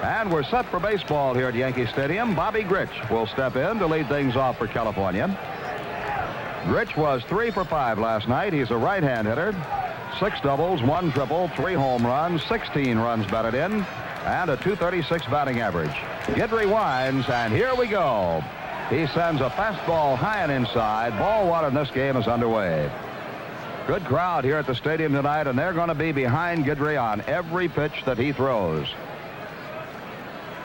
And we're set for baseball here at Yankee Stadium. Bobby Grich will step in to lead things off for California. Grich was 3 for 5 last night. He's a right-hand hitter. 6 doubles, 1 triple, 3 home runs, 16 runs batted in, and a .236 batting average. Guidry winds, and here we go. He sends a fastball high and inside. Ball one in this game is underway. Good crowd here at the stadium tonight, and they're going to be behind Guidry on every pitch that he throws.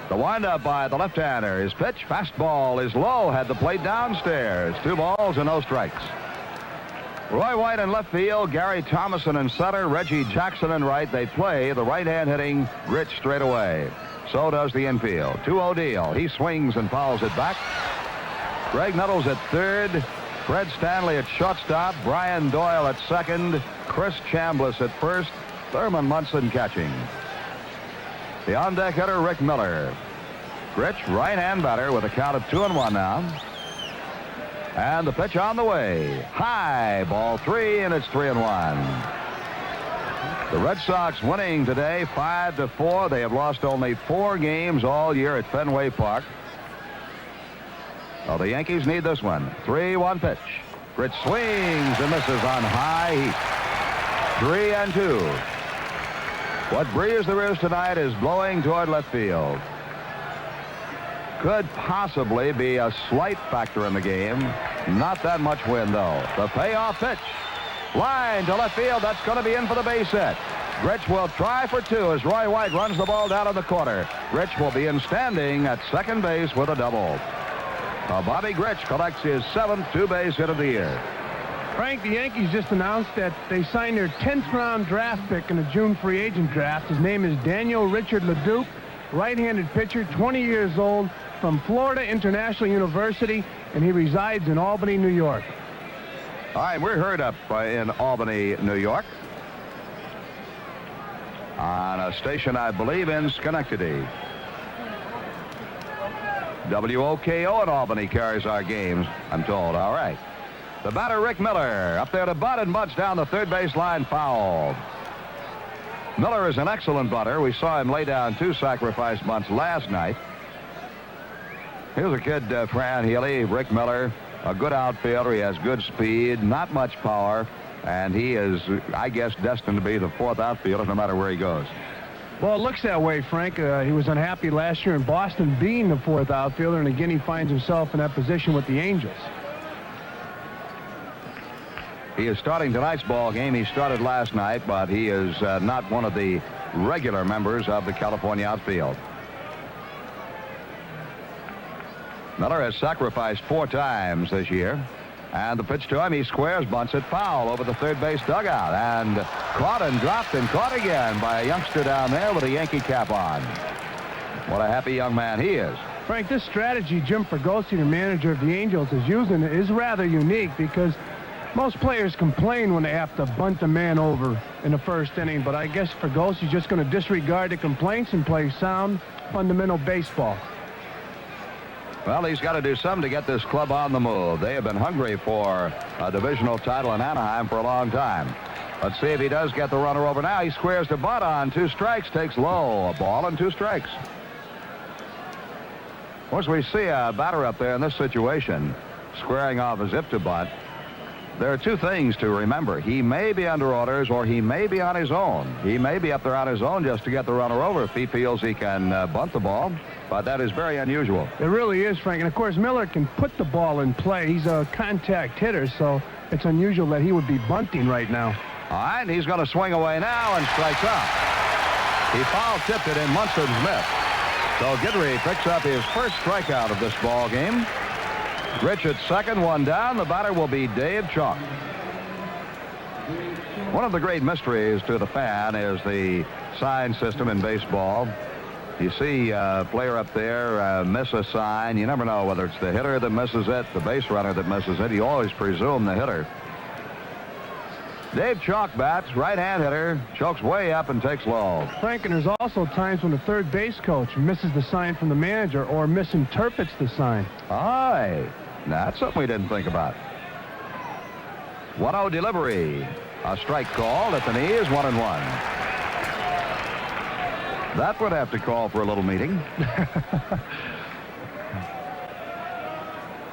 The windup by the left-hander. His pitch, fastball, is low. Had the plate downstairs. 2 balls and no strikes. Roy White in left field. Gary Thomason in center. Reggie Jackson in right. They play the right-hand hitting Grich straight away. So does the infield. 2-0 deal. He swings and fouls it back. Greg Nettles at third. Fred Stanley at shortstop. Brian Doyle at second. Chris Chambliss at first. Thurman Munson catching. The on-deck hitter, Rick Miller. Grich, right-hand batter with a count of 2-1 now. And the pitch on the way. High, ball 3, and it's 3-1. The Red Sox winning today 5-4. They have lost only 4 games all year at Fenway Park. Well, the Yankees need this one. 3-1 pitch. Grich swings and misses on high heat. 3-2. What breeze there is tonight is blowing toward left field. Could possibly be a slight factor in the game. Not that much wind, though. The payoff pitch. Line to left field. That's going to be in for the base hit. Grich will try for 2 as Roy White runs the ball down in the corner. Grich will be in standing at second base with a double. Bobby Grich collects his 7th 2-base hit of the year. Frank, the Yankees just announced that they signed their 10th round draft pick in the June free agent draft. His name is Daniel Richard LeDuc, right-handed pitcher, 20 years old, from Florida International University, and he resides in Albany, New York. All right, we're heard up in Albany, New York, on a station, I believe, in Schenectady. WOKO in Albany carries our games, I'm told. All right. The batter, Rick Miller, up there to butt and butts down the third base line, fouled. Miller is an excellent butter. We saw him lay down 2 sacrifice bunts last night. Here's a kid, Fran Healy, Rick Miller, a good outfielder. He has good speed, not much power, and he is, I guess, destined to be the 4th outfielder no matter where he goes. Well, it looks that way, Frank. He was unhappy last year in Boston being the 4th outfielder, and again he finds himself in that position with the Angels. He is starting tonight's ball game. He started last night, but he is not one of the regular members of the California outfield. Miller has sacrificed 4 times this year. And the pitch to him, he squares, bunts it foul over the third base dugout. And caught and dropped and caught again by a youngster down there with a Yankee cap on. What a happy young man he is. Frank, this strategy Jim Fregosi, the manager of the Angels, is using is rather unique because most players complain when they have to bunt a man over in the first inning, but I guess Fregosi's just going to disregard the complaints and play sound, fundamental baseball. Well, he's got to do something to get this club on the move. They have been hungry for a divisional title in Anaheim for a long time. Let's see if he does get the runner over now. He squares the butt on 2 strikes, takes low. A ball and 2 strikes. Of course, we see a batter up there in this situation squaring off a zip to butt. There are 2 things to remember. He may be under orders or he may be on his own. He may be up there on his own just to get the runner over if he feels he can bunt the ball. But that is very unusual. It really is, Frank. And, of course, Miller can put the ball in play. He's a contact hitter, so it's unusual that he would be bunting right now. All right, and he's going to swing away now and strikes out. He foul-tipped it in. Munson missed. So Guidry picks up his first strikeout of this ball game. Grich at second, 1 down. The batter will be Dave Chalk. One of the great mysteries to the fan is the sign system in baseball. You see a player up there miss a sign. You never know whether it's the hitter that misses it, the base runner that misses it. You always presume the hitter. Dave Chalk bats, right-hand hitter, chokes way up and takes low. Frank, and there's also times when the third base coach misses the sign from the manager or misinterprets the sign. Aye, that's something we didn't think about. 1-0 delivery. A strike called at the knee is 1-1. That would have to call for a little meeting.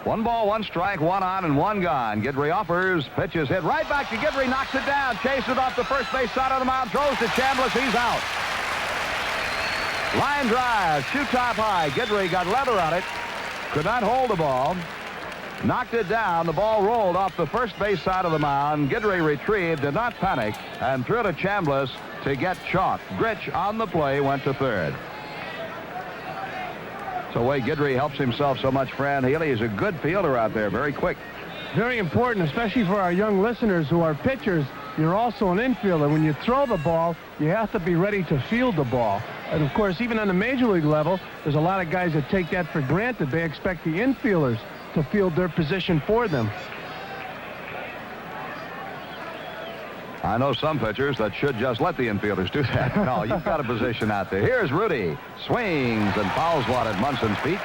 1 ball, 1 strike, 1 on and 1 gone. Guidry offers. Pitch is hit right back to Guidry. Knocks it down. Chases off the first base side of the mound. Throws to Chambliss. He's out. Line drive. Shoot top high. Guidry got leather on it. Could not hold the ball. Knocked it down. The ball rolled off the first base side of the mound. Guidry retrieved, did not panic, and threw to Chambliss to get chalk. Grich on the play went to third. So the way Guidry helps himself so much, Fran Healy. He's a good fielder out there, very quick. Very important, especially for our young listeners who are pitchers. You're also an infielder. When you throw the ball, you have to be ready to field the ball. And, of course, even on the major league level, there's a lot of guys that take that for granted. They expect the infielders to field their position for them. I know some pitchers that should just let the infielders do that. No, you've got a position out there. Here's Rudy. Swings and fouls one at Munson's feet.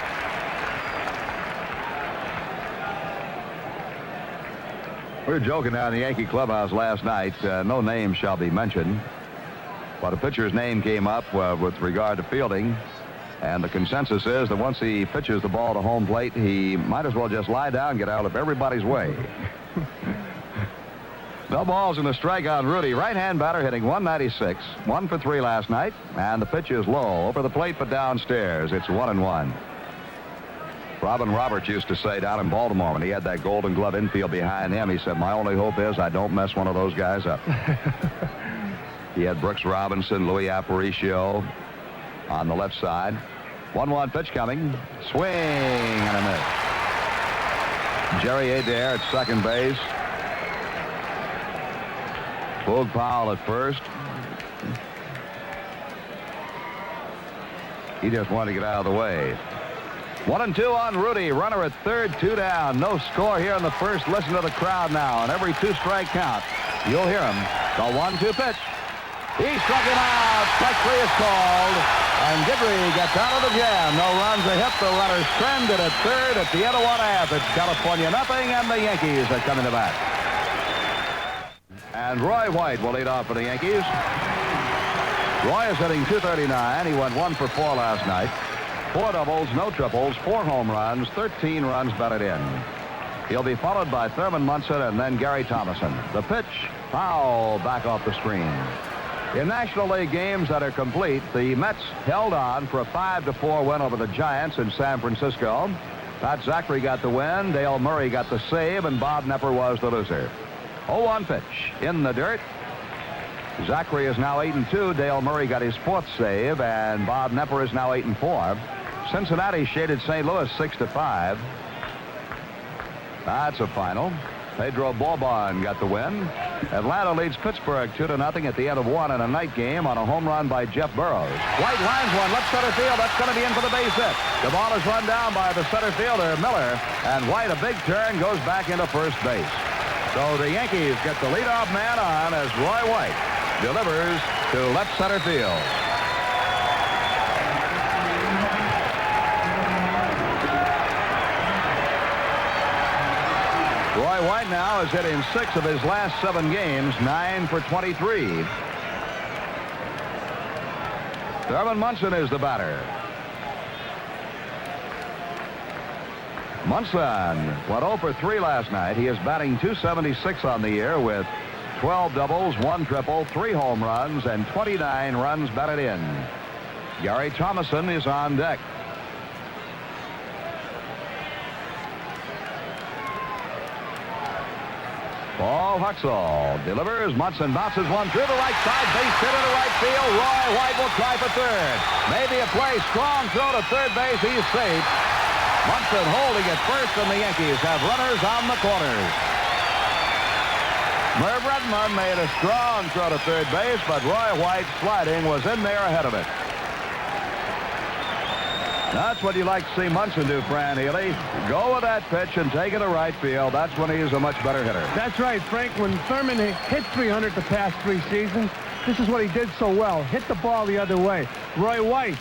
We were joking down in the Yankee clubhouse last night. No name shall be mentioned. But a pitcher's name came up with regard to fielding. And the consensus is that once he pitches the ball to home plate, he might as well just lie down and get out of everybody's way. No balls in the strikeout. Rudy, right-hand batter, hitting 196. 1 for 3 last night. And the pitch is low. Over the plate, but downstairs. It's 1-1. Robin Roberts used to say down in Baltimore when he had that Golden Glove infield behind him, he said, my only hope is I don't mess one of those guys up. He had Brooks Robinson, Louis Aparicio on the left side. 1-1 pitch coming. Swing and a miss. Jerry Adair at second base. Boog Powell at first. He just wanted to get out of the way. 1-2 on Rudy. Runner at third, 2 down. No score here in the first. Listen to the crowd now. On every 2-strike count, you'll hear him. The 1-2 pitch. He struck him out. Strike 3 is called. And Guidry gets out of the jam. No runs are hit. The runner stranded at third at the end of 1/2. It's California nothing, and the Yankees are coming to bat. And Roy White will lead off for the Yankees. Roy is hitting .239. He went 1 for 4 last night. 4 doubles, no triples, 4 home runs, 13 runs batted in. He'll be followed by Thurman Munson and then Gary Thomason. The pitch, foul, back off the screen. In National League games that are complete, the Mets held on for a 5-4 win over the Giants in San Francisco. Pat Zachary got the win, Dale Murray got the save, and Bob Nepper was the loser. 0-1 pitch in the dirt. Zachary is now 8-2. Dale Murray got his 4th save, and Bob Nepper is now 8-4. Cincinnati shaded St. Louis 6-5. That's a final. Pedro Bourboin got the win. Atlanta leads Pittsburgh 2-0 at the end of 1 in a night game on a home run by Jeff Burroughs. White lines one, left center field. That's going to be in for the base hit. The ball is run down by the center fielder, Miller, and White, a big turn, goes back into first base. So the Yankees get the leadoff man on as Roy White delivers to left center field. Roy White now is hitting 6 of his last 7 games, 9 for 23. Thurman Munson is the batter. Munson went 0 for 3 last night. He is batting .276 on the year with 12 doubles, 1 triple, 3 home runs, and 29 runs batted in. Gary Thomason is on deck. Paul Huxell delivers. Munson bounces one through the right side. Base hit into right field. Roy White will try for third. Maybe a play. Strong throw to third base. He's safe. Munson holding at first, and the Yankees have runners on the corners. Merv Redmond made a strong throw to third base, but Roy White sliding was in there ahead of it. That's what you like to see Munson do, Fran Healy. Go with that pitch and take it to right field. That's when he's a much better hitter. That's right, Frank. When Thurman hit .300 the past 3 seasons, this is what he did so well. Hit the ball the other way. Roy White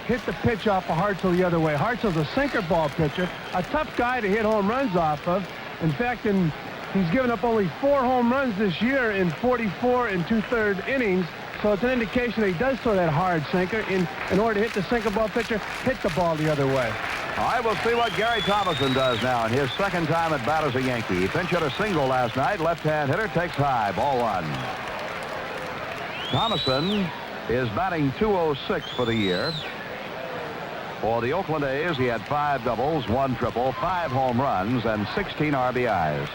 hit the pitch off of Hartzell the other way. Hartzell's a sinker ball pitcher, a tough guy to hit home runs off of. In fact, he's given up only 4 home runs this year in 44 and 2/3 innings. So it's an indication that he does throw that hard sinker. In order to hit the sinker ball pitcher, hit the ball the other way. All right, we'll see what Gary Thomason does now in his second time at bat as a Yankee. He pinch hit a single last night. Left-hand hitter takes high. Ball one. Thomason is batting .206 for the year. For the Oakland A's, he had 5 doubles, 1 triple, 5 home runs, and 16 RBIs.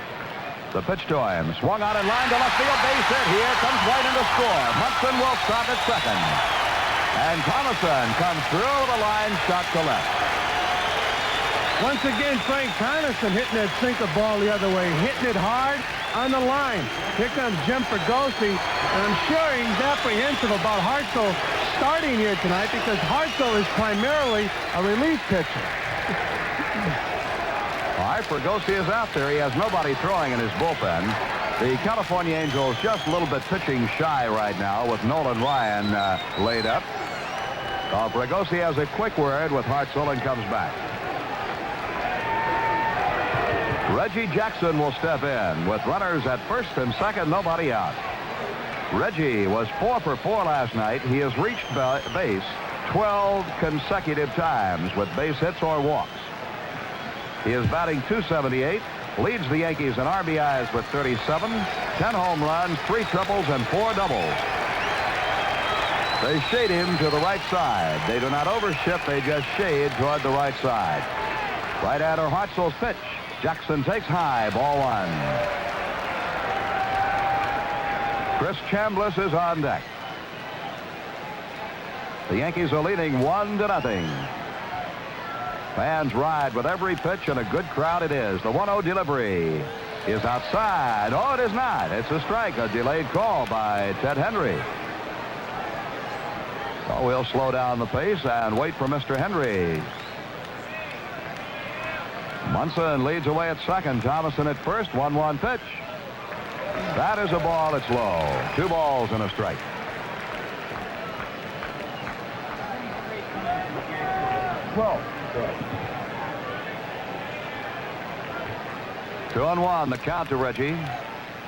The pitch to him. Swung out in line to left field. Base hit. Here comes White in to score. Munson will stop at second. And Thomason comes through with a line shot to left. Once again, Frank Thomason hitting that sinker ball the other way, hitting it hard on the line. Here comes Jim Fregosi, and I'm sure he's apprehensive about Hartzell starting here tonight because Hartzell is primarily a relief pitcher. All right, Fregosi is out there. He has nobody throwing in his bullpen. The California Angels just a little bit pitching shy right now with Nolan Ryan laid up. Fregosi has a quick word with Hartzell and comes back. Reggie Jackson will step in with runners at first and second, nobody out. Reggie was 4 for 4 last night. He has reached base 12 consecutive times with base hits or walks. He is batting .278, leads the Yankees in RBIs with 37, 10 home runs, 3 triples, and 4 doubles. They shade him to the right side. They do not overshift, they just shade toward the right side. Right-hander Hartzell's pitch. Jackson takes high, ball one. Chris Chambliss is on deck. The Yankees are leading 1-0. Fans ride with every pitch, and a good crowd it is. The 1-0 delivery is outside. Oh, it is not. It's a strike, a delayed call by Ted Henry. So we'll slow down the pace and wait for Mr. Henry. Munson leads away at second. Thomason at first. 1-1 pitch. That is a ball that's low. 2 balls and a strike. Well. 2-1, the count to Reggie.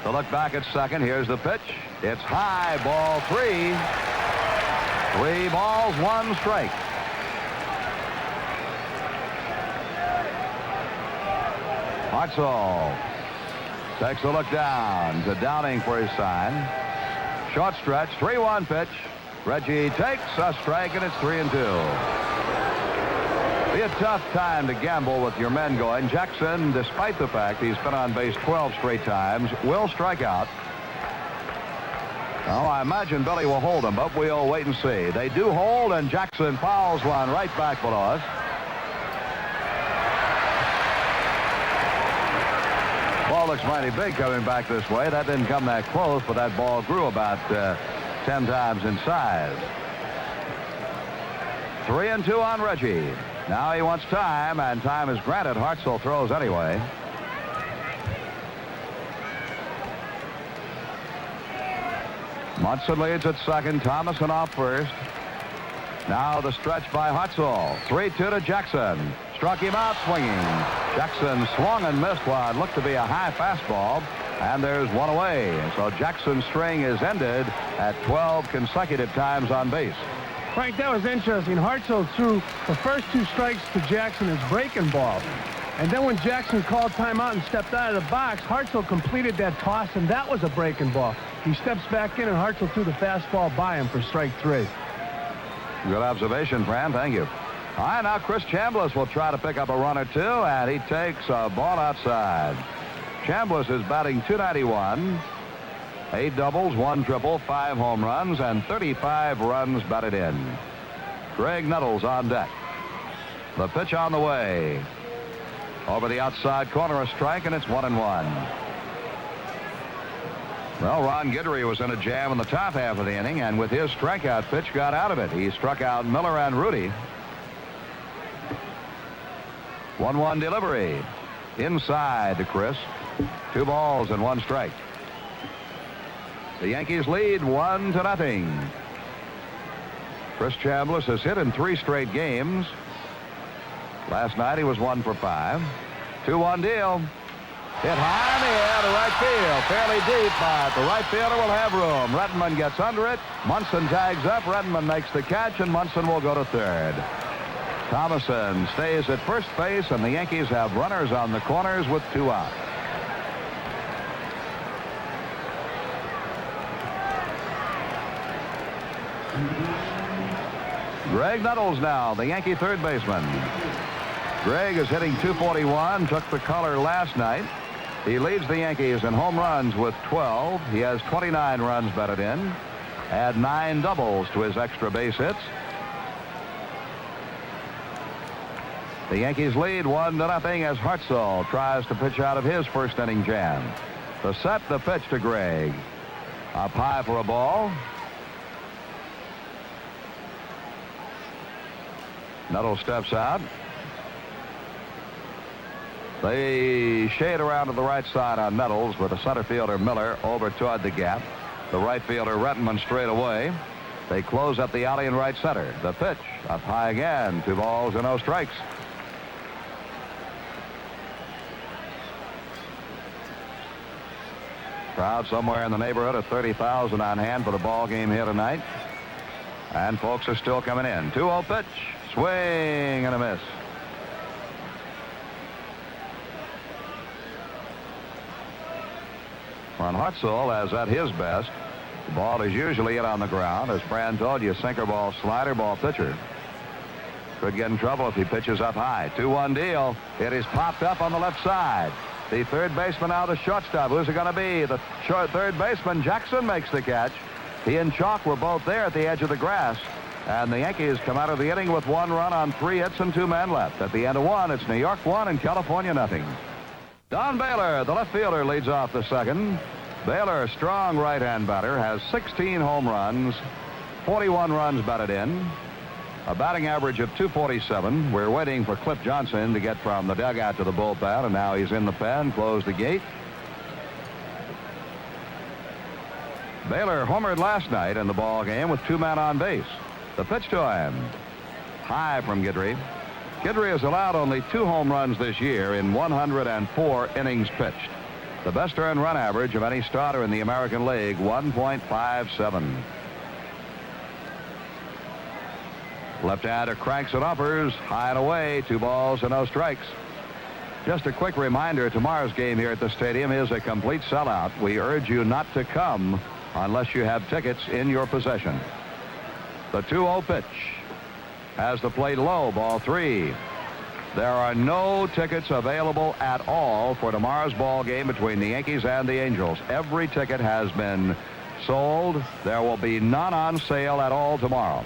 To look back at second. Here's the pitch. It's high. Ball 3. 3 balls, 1 strike. Hartzell takes a look down to Downing for his sign. Short stretch, 3-1 pitch. Reggie takes a strike, and it's 3-2. Be a tough time to gamble with your men going. Jackson, despite the fact he's been on base 12 straight times, will strike out. Well, I imagine Billy will hold him, but we'll wait and see. They do hold, and Jackson fouls one right back below us. Ball looks mighty big coming back this way. That didn't come that close, but that ball grew about 10 times in size. 3-2 on Reggie. Now he wants time, and time is granted. Hartzell throws anyway. Munson leads at second. Thomason off first. Now the stretch by Hartzell. 3-2 to Jackson. Struck him out swinging. Jackson swung and missed what looked to be a high fastball, and there's one away. So Jackson's string is ended at 12 consecutive times on base. Frank, that was interesting. Hartzell threw the first 2 strikes to Jackson as breaking balls. And then when Jackson called timeout and stepped out of the box, Hartzell completed that toss, and that was a breaking ball. He steps back in, and Hartzell threw the fastball by him for strike 3. Good observation, Fran. Thank you. All right, now Chris Chambliss will try to pick up a run or 2, and he takes a ball outside. Chambliss is batting .291. 8 doubles, 1 triple, 5 home runs, and 35 runs batted in. Greg Nettles on deck. The pitch on the way. Over the outside corner, a strike, and it's 1-1. Well, Ron Guidry was in a jam in the top half of the inning, and with his strikeout pitch, got out of it. He struck out Miller and Rudy. 1-1 delivery. Inside to Chris. 2 balls and 1 strike. The Yankees lead 1-0. Chris Chambliss has hit in 3 straight games. Last night he was 1 for 5. 2-1 deal. Hit high in the air to right field. Fairly deep, but the right fielder will have room. Rettenman gets under it. Munson tags up. Rettenman makes the catch, and Munson will go to third. Thomason stays at first base, and the Yankees have runners on the corners with 2 out. Greg Nuttles now, the Yankee third baseman. Greg is hitting .241, took the color last night. He leads the Yankees in home runs with 12. He has 29 runs batted in. Add 9 doubles to his extra base hits. The Yankees lead 1-0 as Hartzell tries to pitch out of his first inning jam. The set, the pitch to Greg. Up high for a ball. Nuttles steps out. They shade around to the right side on Nuttles with the center fielder Miller over toward the gap. The right fielder Rettenman straight away. They close up the alley in right center. The pitch up high again. 2 balls and no strikes. Crowd somewhere in the neighborhood of 30,000 on hand for the ball game here tonight. And folks are still coming in. 2-0 pitch. Swing and a miss. Ron Hartzell is at his best. The ball is usually hit on the ground. As Fran told you, sinker ball, slider ball pitcher. Could get in trouble if he pitches up high. 2-1 deal. It is popped up on the left side. The third baseman out of shortstop. Who's it going to be? The third baseman, Jackson, makes the catch. He and Chalk were both there at the edge of the grass. And the Yankees come out of the inning with 1 run on 3 hits and 2 men left. At the end of 1, it's New York 1 and California nothing. Don Baylor, the left fielder, leads off the second. Baylor, a strong right-hand batter, has 16 home runs, 41 runs batted in, a batting average of .247. We're waiting for Cliff Johnson to get from the dugout to the bullpen, and now he's in the pen. Close the gate. Baylor homered last night in the ball game with 2 men on base. The pitch to him. High from Guidry. Guidry has allowed only 2 home runs this year in 104 innings pitched. The best earned run average of any starter in the American League, 1.57. Left-hander cranks and uppers. High and away. 2 balls and no strikes. Just a quick reminder, tomorrow's game here at the stadium is a complete sellout. We urge you not to come unless you have tickets in your possession. The 2-0 pitch has the plate low, ball 3. There are no tickets available at all for tomorrow's ball game between the Yankees and the Angels. Every ticket has been sold. There will be none on sale at all tomorrow.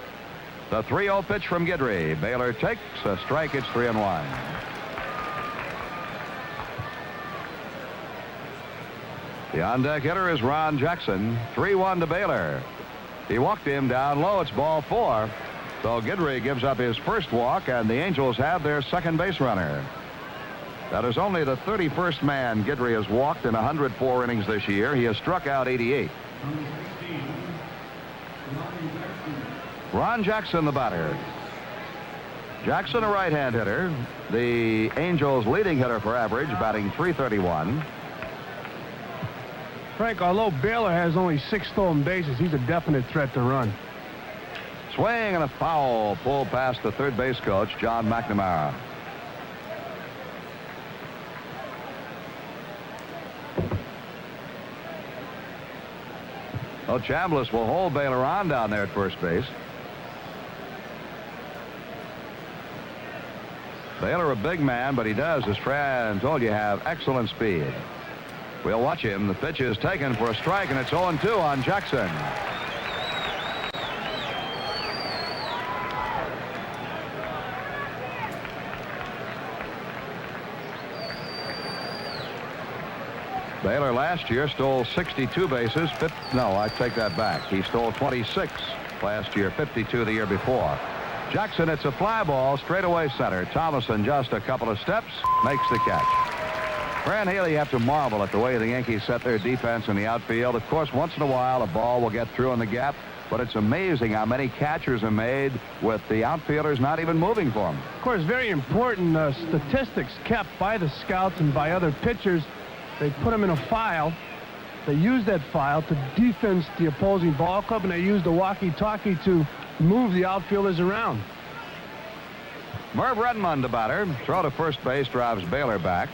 The 3-0 pitch from Guidry. Baylor takes a strike. It's 3-1. The on-deck hitter is Ron Jackson. 3-1 to Baylor. He walked him down low. It's ball 4. So Guidry gives up his first walk, and the Angels have their second base runner. That is only the 31st man Guidry has walked in 104 innings this year. He has struck out 88. Ron Jackson, the batter. Jackson, a right-hand hitter. The Angels' leading hitter for average, batting .331. Frank, although Baylor has only 6 stolen bases, he's a definite threat to run. Swing and a foul. Pulled past the third base coach, John McNamara. Well, Chambliss will hold Baylor on down there at first base. Baylor a big man, but he does, as Fran told you, have excellent speed. We'll watch him. The pitch is taken for a strike, and it's 0-2 on Jackson. Baylor last year stole 62 bases. No, I take that back. He stole 26 last year, 52 the year before. Jackson, it's a fly ball, straightaway center. Thomason just a couple of steps, makes the catch. Fran Haley, you have to marvel at the way the Yankees set their defense in the outfield. Of course, once in a while, a ball will get through in the gap, but it's amazing how many catchers are made with the outfielders not even moving for them. Of course, very important statistics kept by the scouts and by other pitchers. they put them in a file. They use that file to defense the opposing ball club, and they use the walkie-talkie to move the outfielders around. Merv Redmond, the batter. Throw to first base drives Baylor back.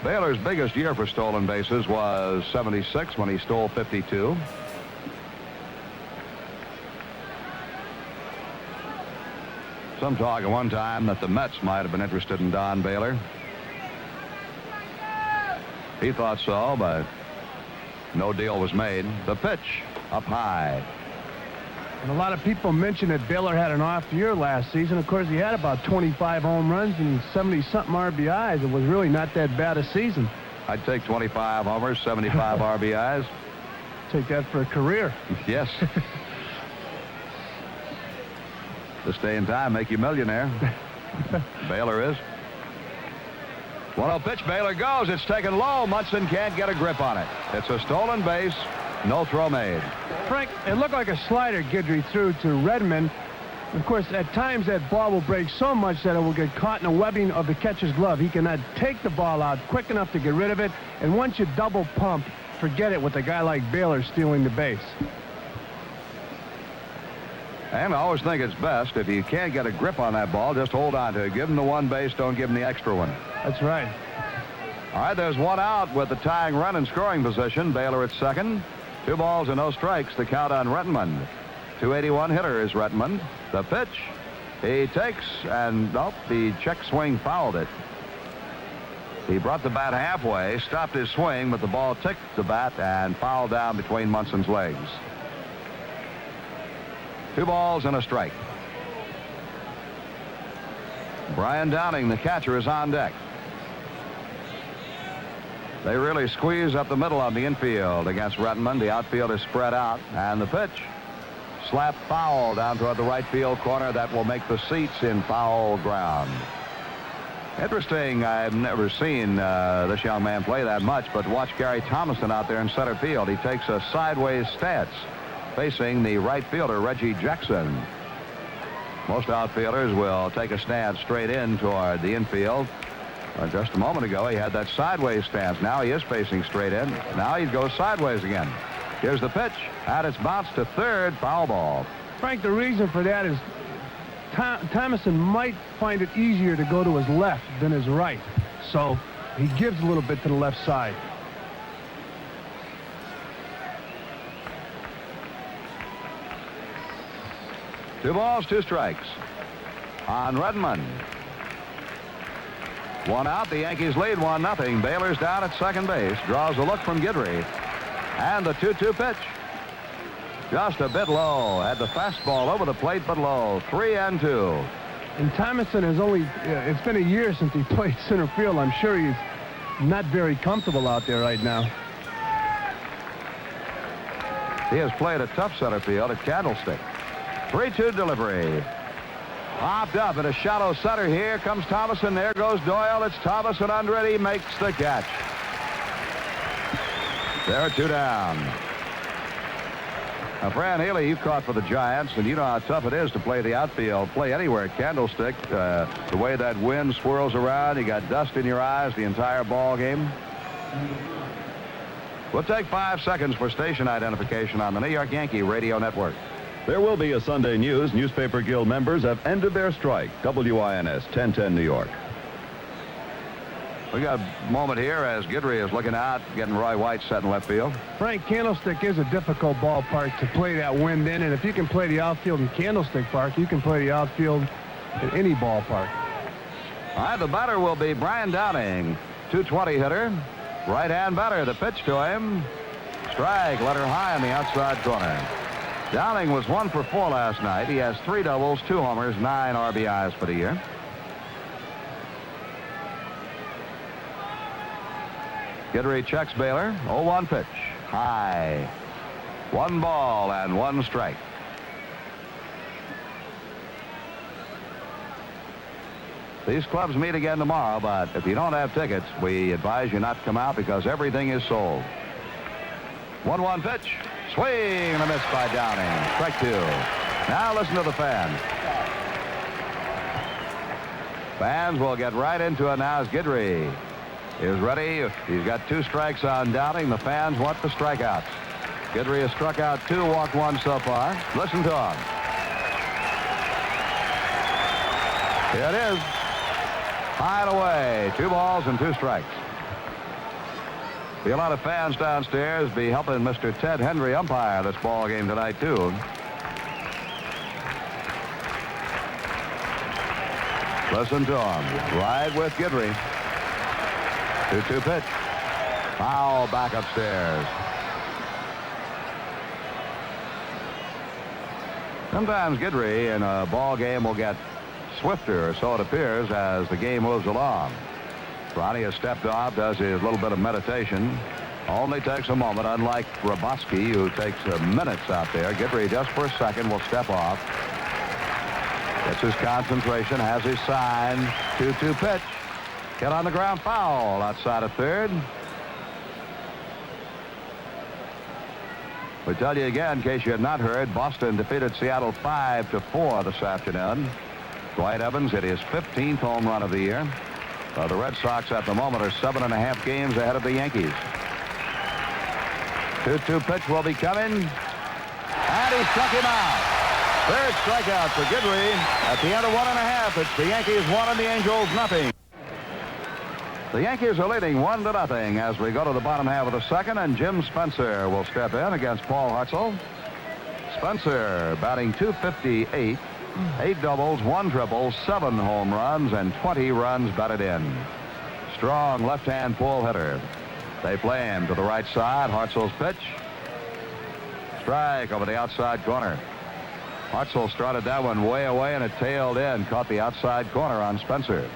Baylor's biggest year for stolen bases was '76 when he stole 52. Some talk at one time that the Mets might have been interested in Don Baylor. He thought so, but no deal was made. The pitch up high. And a lot of people mentioned that Baylor had an off year last season. Of course, he had about 25 home runs and 70-something RBIs. It was really not that bad a season. I'd take 25 homers, 75 RBIs. Take that for a career. Yes. This day and time, make you a millionaire. Baylor is. 1-0 pitch. Baylor goes. It's taken low. Munson can't get a grip on it. It's a stolen base. No throw made. Frank, it looked like a slider Guidry threw to Redmond. Of course, at times that ball will break so much that it will get caught in a webbing of the catcher's glove. He cannot take the ball out quick enough to get rid of it. And once you double pump, forget it with a guy like Baylor stealing the base. And I always think it's best if you can't get a grip on that ball, just hold on to it. Give him the one base, don't give him the extra one. That's right. All right, there's one out with the tying run in scoring position. Baylor at second. 2 balls and no strikes. The count on Redmond. 281 hitter is Redmond. The pitch. He takes and nope, the check swing fouled it. He brought the bat halfway, stopped his swing, but the ball ticked the bat and fouled down between Munson's legs. 2 balls and a strike. Brian Downing, the catcher, is on deck. They really squeeze up the middle on the infield against Redmond. The outfield is spread out, and the pitch. Slap foul down toward the right field corner. That will make the seats in foul ground. Interesting. I've never seen this young man play that much, but watch Gary Thomason out there in center field. He takes a sideways stance facing the right fielder, Reggie Jackson. Most outfielders will take a stance straight in toward the infield. Just a moment ago, he had that sideways stance. Now he is facing straight in. Now he goes sideways again. Here's the pitch, and it's bounced to third, foul ball. Frank, the reason for that is Thomason might find it easier to go to his left than his right. So he gives a little bit to the left side. Two balls, 2 strikes on Redmond. 1 out. The Yankees lead 1-0. Baylor's down at second base. Draws a look from Guidry. And the 2-2 pitch. Just a bit low. Had the fastball over the plate, but low. 3-2. And Thomason has only, it's been a year since he played center field. I'm sure he's not very comfortable out there right now. He has played a tough center field at Candlestick. 3-2 delivery. Popped up at a shallow center. Here comes Thomason. There goes Doyle. It's Thomason Andretti makes the catch. There are 2 down. Now, Fran Healy, you've caught for the Giants, and you know how tough it is to play the outfield, play anywhere at Candlestick. The way that wind swirls around, you got dust in your eyes the entire ball game. We'll take 5 seconds for station identification on the New York Yankee Radio Network. There will be a Sunday News. Newspaper Guild members have ended their strike. WINS 1010 New York. We got a moment here as Guidry is looking out, getting Roy White set in left field. Frank, Candlestick is a difficult ballpark to play that wind in, and if you can play the outfield in Candlestick Park, you can play the outfield in any ballpark. All right, the batter will be Brian Downing, 220 hitter, right-hand batter. The pitch to him, strike, let her high on the outside corner. Downing was 1 for 4 last night. He has 3 doubles, 2 homers, 9 RBIs for the year. Guidry checks Baylor. 0-1 pitch. High. 1 ball and 1 strike. These clubs meet again tomorrow, but if you don't have tickets, we advise you not to come out because everything is sold. 1-1 pitch. Swing and a miss by Downing. Strike 2. Now listen to the fans. Fans will get right into it now as Guidry is ready. He's got 2 strikes on Downing. The fans want the strikeouts. Guidry has struck out 2, walked 1 so far. Listen to him. Here it is. High and away. 2 balls and 2 strikes. Be a lot of fans downstairs be helping Mr. Ted Henry umpire this ball game tonight, too. Listen to him. Right with Guidry. 2-2 pitch. Foul back upstairs. Sometimes Guidry in a ball game will get swifter, or so it appears, as the game moves along. Ronnie has stepped off, does his little bit of meditation. Only takes a moment, unlike Raboski, who takes minutes out there. Guidry, just for a second, will step off. Gets his concentration, has his sign. 2-2 pitch. Hit on the ground, foul outside of third. We tell you again, in case you had not heard, Boston defeated Seattle 5-4 this afternoon. Dwight Evans hit his 15th home run of the year. The Red Sox at the moment are 7.5 games ahead of the Yankees. 2-2 pitch will be coming. And he struck him out. Third strikeout for Guidry. At the end of 1.5, it's the Yankees 1 and the Angels nothing. The Yankees are leading 1-0 as we go to the bottom half of the second, and Jim Spencer will step in against Paul Hartzell. Spencer batting .258, 8 doubles, 1 triple, 7 home runs, and 20 runs batted in. Strong left-hand pull hitter. They play him to the right side. Hartzell's pitch. Strike over the outside corner. Hartzell started that one way away, and it tailed in. Caught the outside corner on Spencer.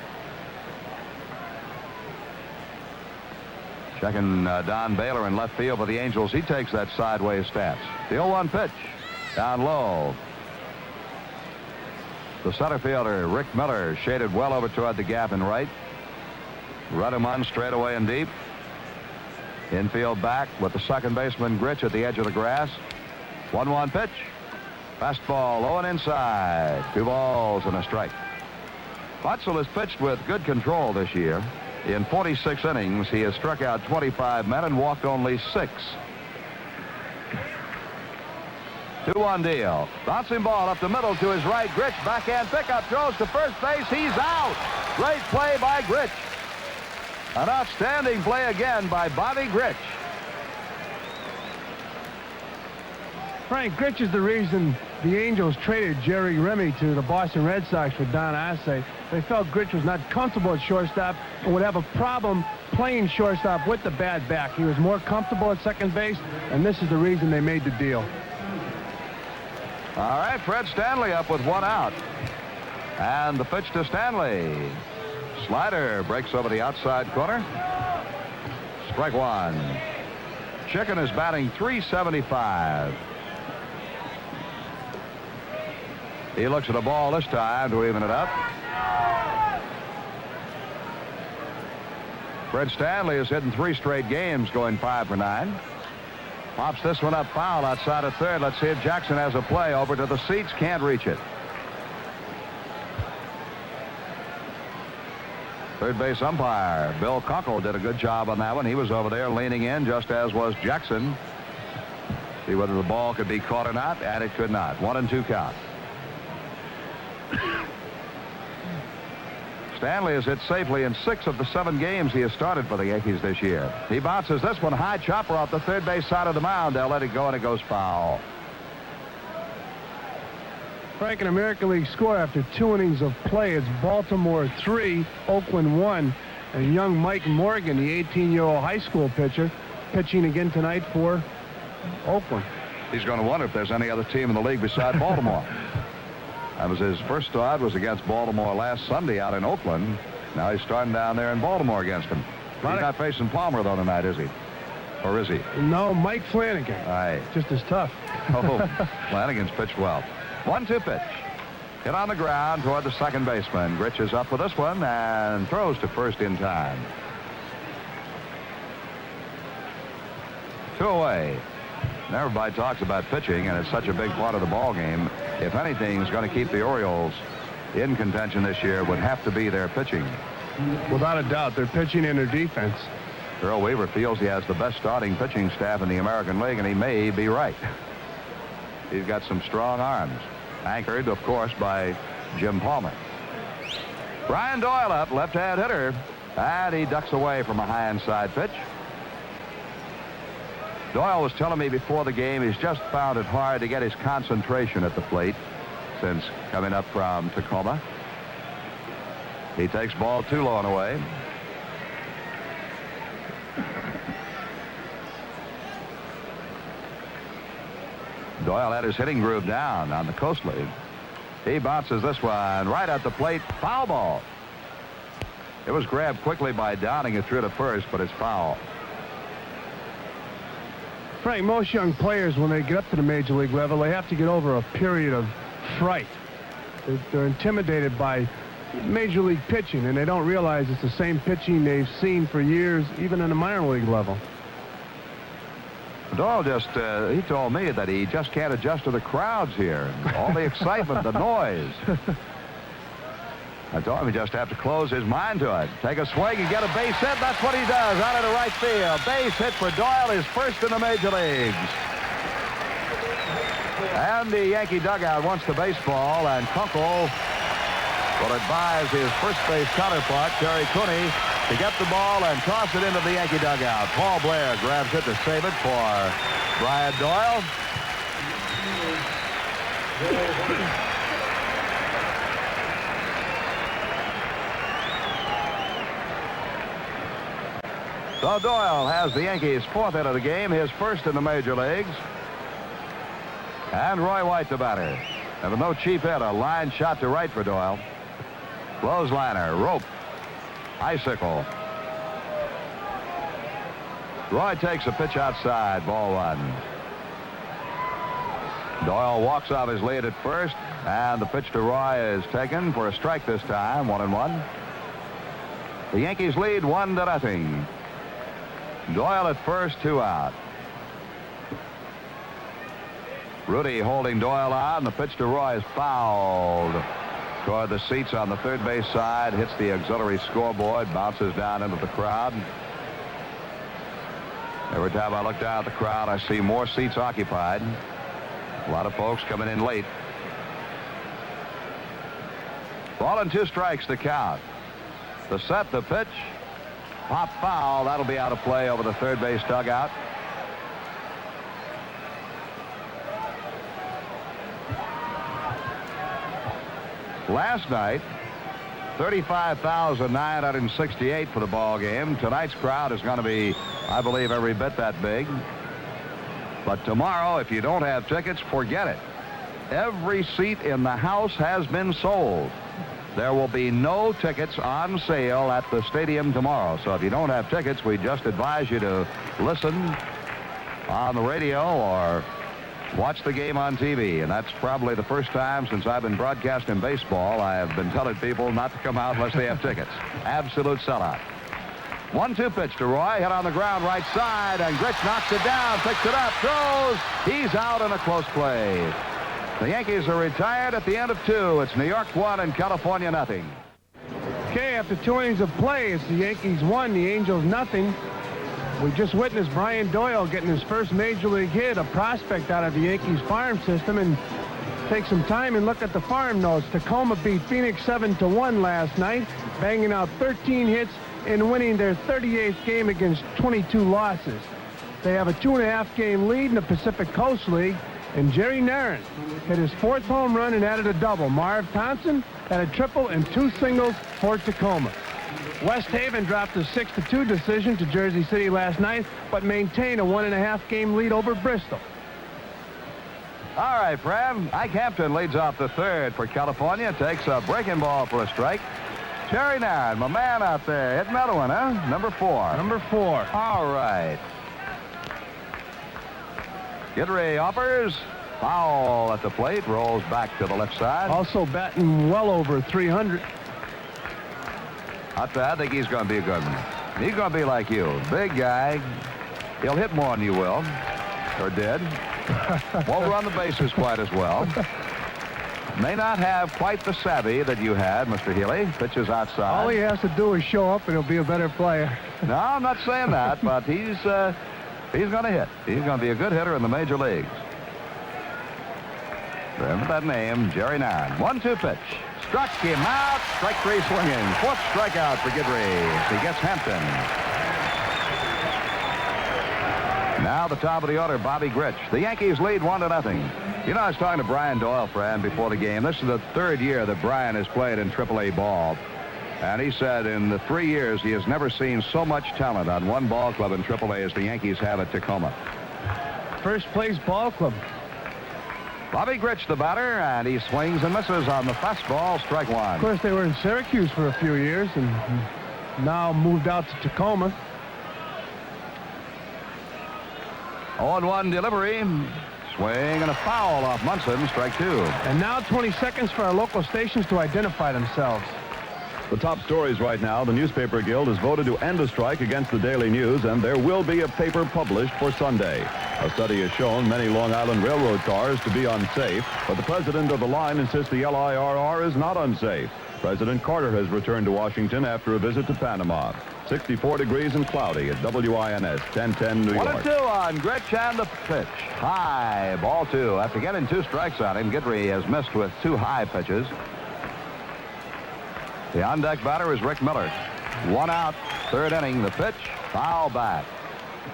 Checking Don Baylor in left field for the Angels. He takes that sideways stance. The 0-1 pitch. Down low. The center fielder, Rick Miller, shaded well over toward the gap in right. Run him on straight away and deep. Infield back with the second baseman, Grich, at the edge of the grass. 1-1 pitch. Fastball low and inside. 2 balls and a strike. Hartzell has pitched with good control this year. In 46 innings, he has struck out 25 men and walked only 6. 2-1 deal. Bouncing ball up the middle to his right. Grich, backhand pickup, throws to first base. He's out. Great play by Grich. An outstanding play again by Bobby Grich. Frank, Grich is the reason the Angels traded Jerry Remy to the Boston Red Sox for Don Arce. They felt Grich was not comfortable at shortstop and would have a problem playing shortstop with the bad back. He was more comfortable at second base, and this is the reason they made the deal. All right, Fred Stanley up with 1 out. And the pitch to Stanley. Slider breaks over the outside corner. Strike 1. Chicken is batting .375. He looks at the ball this time to even it up. Fred Stanley is hitting 3 straight games, going 5 for 9. Pops this one up foul outside of third. Let's see if Jackson has a play over to the seats. Can't reach it. Third base umpire Bill Conkle did a good job on that one. He was over there leaning in, just as was Jackson. See whether the ball could be caught or not, and it could not. 1-2 count. Stanley has hit safely in 6 of the 7 games he has started for the Yankees this year. He bounces this one high, chopper off the third base side of the mound. They'll let it go, and it goes foul. Frank, an American League score after 2 innings of play. It's Baltimore 3, Oakland 1. And young Mike Morgan, the 18-year-old high school pitcher, pitching again tonight for Oakland. He's going to wonder if there's any other team in the league beside Baltimore. That was his first start, was against Baltimore last Sunday out in Oakland. Now he's starting down there in Baltimore against him. He's not facing Palmer, though, tonight, is he? Or is he? No, Mike Flanagan. Aye. Just as tough. Oh, Flanagan's pitched well. 1-2 pitch. Hit on the ground toward the second baseman. Grich is up with this one and throws to first in time. 2 away. And everybody talks about pitching, and it's such a big part of the ball game. If anything is going to keep the Orioles in contention this year would have to be their pitching. Without a doubt, their pitching and their defense. Earl Weaver feels he has the best starting pitching staff in the American League, and he may be right. He's got some strong arms, anchored, of course, by Jim Palmer. Brian Doyle up, left-hand hitter, and he ducks away from a high inside pitch. Doyle was telling me before the game he's just found it hard to get his concentration at the plate since coming up from Tacoma. He takes ball 2 low and away. Doyle had his hitting groove down on the Coast League. He bounces this one right at the plate. Foul ball. It was grabbed quickly by Downing. It threw to first, but it's foul. Frank, most young players, when they get up to the major league level, they have to get over a period of fright. They're intimidated by major league pitching, and they don't realize it's the same pitching they've seen for years, even in the minor league level. Doyle he told me that he just can't adjust to the crowds here. All the excitement, the noise. I told him he just have to close his mind to it. Take a swing and get a base hit. That's what he does out into right field. Base hit for Doyle, his first in the major leagues. And the Yankee dugout wants the baseball, and Kunkel will advise his first base counterpart, Terry Cooney, to get the ball and toss it into the Yankee dugout. Paul Blair grabs it to save it for Brian Doyle. So Doyle has the Yankees' 4th hit of the game, his first in the major leagues. And Roy White the batter. And with no cheap hit, a line shot to right for Doyle. Clothesliner, rope, icicle. Roy takes a pitch outside, ball 1. Doyle walks off his lead at first, and the pitch to Roy is taken for a strike this time, 1-1. The Yankees lead 1-0. Doyle at first, 2 out. Rudy holding Doyle on. The pitch to Roy is fouled toward the seats on the third base side, hits the auxiliary scoreboard, bounces down into the crowd. Every time I look down at the crowd, I see more seats occupied. A lot of folks coming in late. Ball and 2 strikes to count. The set, the pitch. Pop foul. That'll be out of play over the third base dugout. Last night, 35,968 for the ball game. Tonight's crowd is going to be, I believe, every bit that big. But tomorrow, if you don't have tickets, forget it. Every seat in the house has been sold. There will be no tickets on sale at the stadium tomorrow. So if you don't have tickets, we just advise you to listen on the radio or watch the game on TV. And that's probably the first time since I've been broadcasting baseball I have been telling people not to come out unless they have tickets. Absolute sellout. 1-2 pitch to Roy, hit on the ground right side, and Grich knocks it down, picks it up, throws. He's out in a close play. The Yankees are retired at the end of 2. It's New York 1 and California nothing. Okay, after 2 innings of play, it's the Yankees 1, the Angels nothing. We just witnessed Brian Doyle getting his first major league hit, a prospect out of the Yankees farm system, and take some time and look at the farm notes. Tacoma beat Phoenix 7-1 last night, banging out 13 hits and winning their 38th game against 22 losses. They have a 2.5 game lead in the Pacific Coast League, and Jerry Narron hit his 4th home run and added a double. Marv Thompson had a triple and 2 singles for Tacoma. West Haven dropped a 6-2 decision to Jersey City last night, but maintained a 1.5 game lead over Bristol. All right, Fran. Ike Hampton leads off the 3rd for California. Takes a breaking ball for a strike. Jerry Narron, my man out there, hitting another one, huh? Number 4. Number 4. All right. Guidry offers. Foul at the plate. Rolls back to the left side. Also batting well over 300. I think he's going to be a good one. He's going to be like you. Big guy. He'll hit more than you will. Or did. Won't run the bases quite as well. may not have quite the savvy that you had, Mr. Healy. Pitches outside. All he has to do is show up, and he'll be a better player. No, I'm not saying that, but he's going to hit. He's going to be a good hitter in the major leagues. Remember that name, Jerry Nairn. 1-2 pitch. Struck him out. Strike 3 swinging. 4th strikeout for Guidry. He gets Hampton. Now the top of the order, Bobby Grich. The Yankees lead 1-0. You know, I was talking to Brian Doyle, Fran, before the game. This is the 3rd year that Brian has played in AAA ball. And he said in the 3 years he has never seen so much talent on one ball club in AAA as the Yankees have at Tacoma. First place ball club. Bobby Grich, the batter, and he swings and misses on the fastball, strike 1. Of course, they were in Syracuse for a few years and now moved out to Tacoma. 0-1 delivery. Swing and a foul off Munson, strike 2. And now 20 seconds for our local stations to identify themselves. The top stories right now, the Newspaper Guild has voted to end a strike against the Daily News, and there will be a paper published for Sunday. A study has shown many Long Island Railroad cars to be unsafe, but the president of the line insists the LIRR is not unsafe. President Carter has returned to Washington after a visit to Panama. 64 degrees and cloudy at WINS 1010 New York. 1-2 on Grich, and the pitch. High, ball 2. After getting 2 strikes on him, Guidry has missed with 2 high pitches. The on-deck batter is Rick Miller. 1 out, 3rd inning. The pitch, foul back.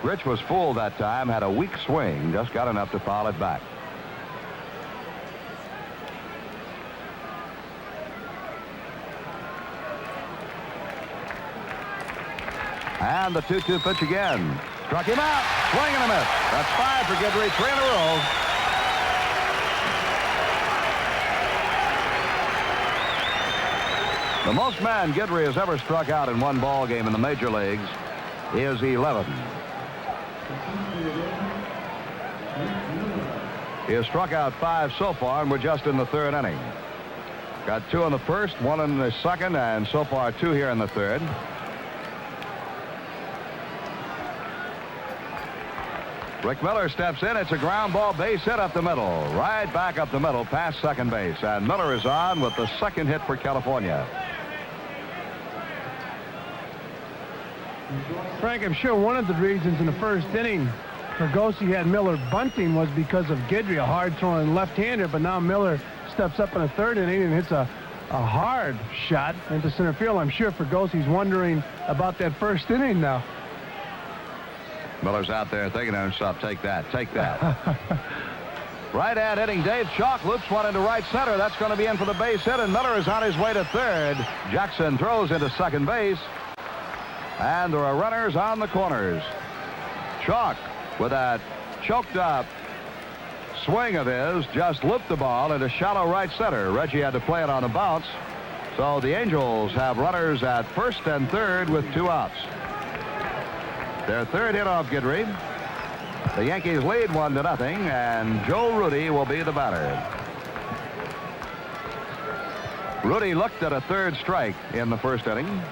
Grich was fooled that time, had a weak swing, just got enough to foul it back. And the 2-2 pitch again. Struck him out. Swing and a miss. That's 5 for Guidry, 3 in a row. The most man Guidry has ever struck out in one ball game in the major leagues is 11. He has struck out 5 so far, and we're just in the 3rd inning. Got 2 in the 1st, 1 in the 2nd, and so far 2 here in the 3rd. Rick Miller steps in. It's a ground ball, base hit up the middle. Right back up the middle, past second base. And Miller is on with the 2nd hit for California. Frank, I'm sure one of the reasons in the 1st inning Fergosi had Miller bunting was because of Guidry, a hard-throwing left-hander. But now Miller steps up in the 3rd inning and hits a hard shot into center field. I'm sure Fergosi's wondering about that 1st inning now. Miller's out there thinking to himself, take that, take that. Right-hand hitting Dave Chalk loops one into right center. That's going to be in for the base hit, and Miller is on his way to 3rd. Jackson throws into 2nd base, and there are runners on the corners. Chalk, with that choked up swing of his, just looped the ball into shallow right center. Reggie had to play it on the bounce. So the Angels have runners at 1st and 3rd with 2 outs. Their 3rd hit off Guidry. The Yankees lead 1-0, and Joe Rudy will be the batter. Rudy looked at a 3rd strike in the 1st inning.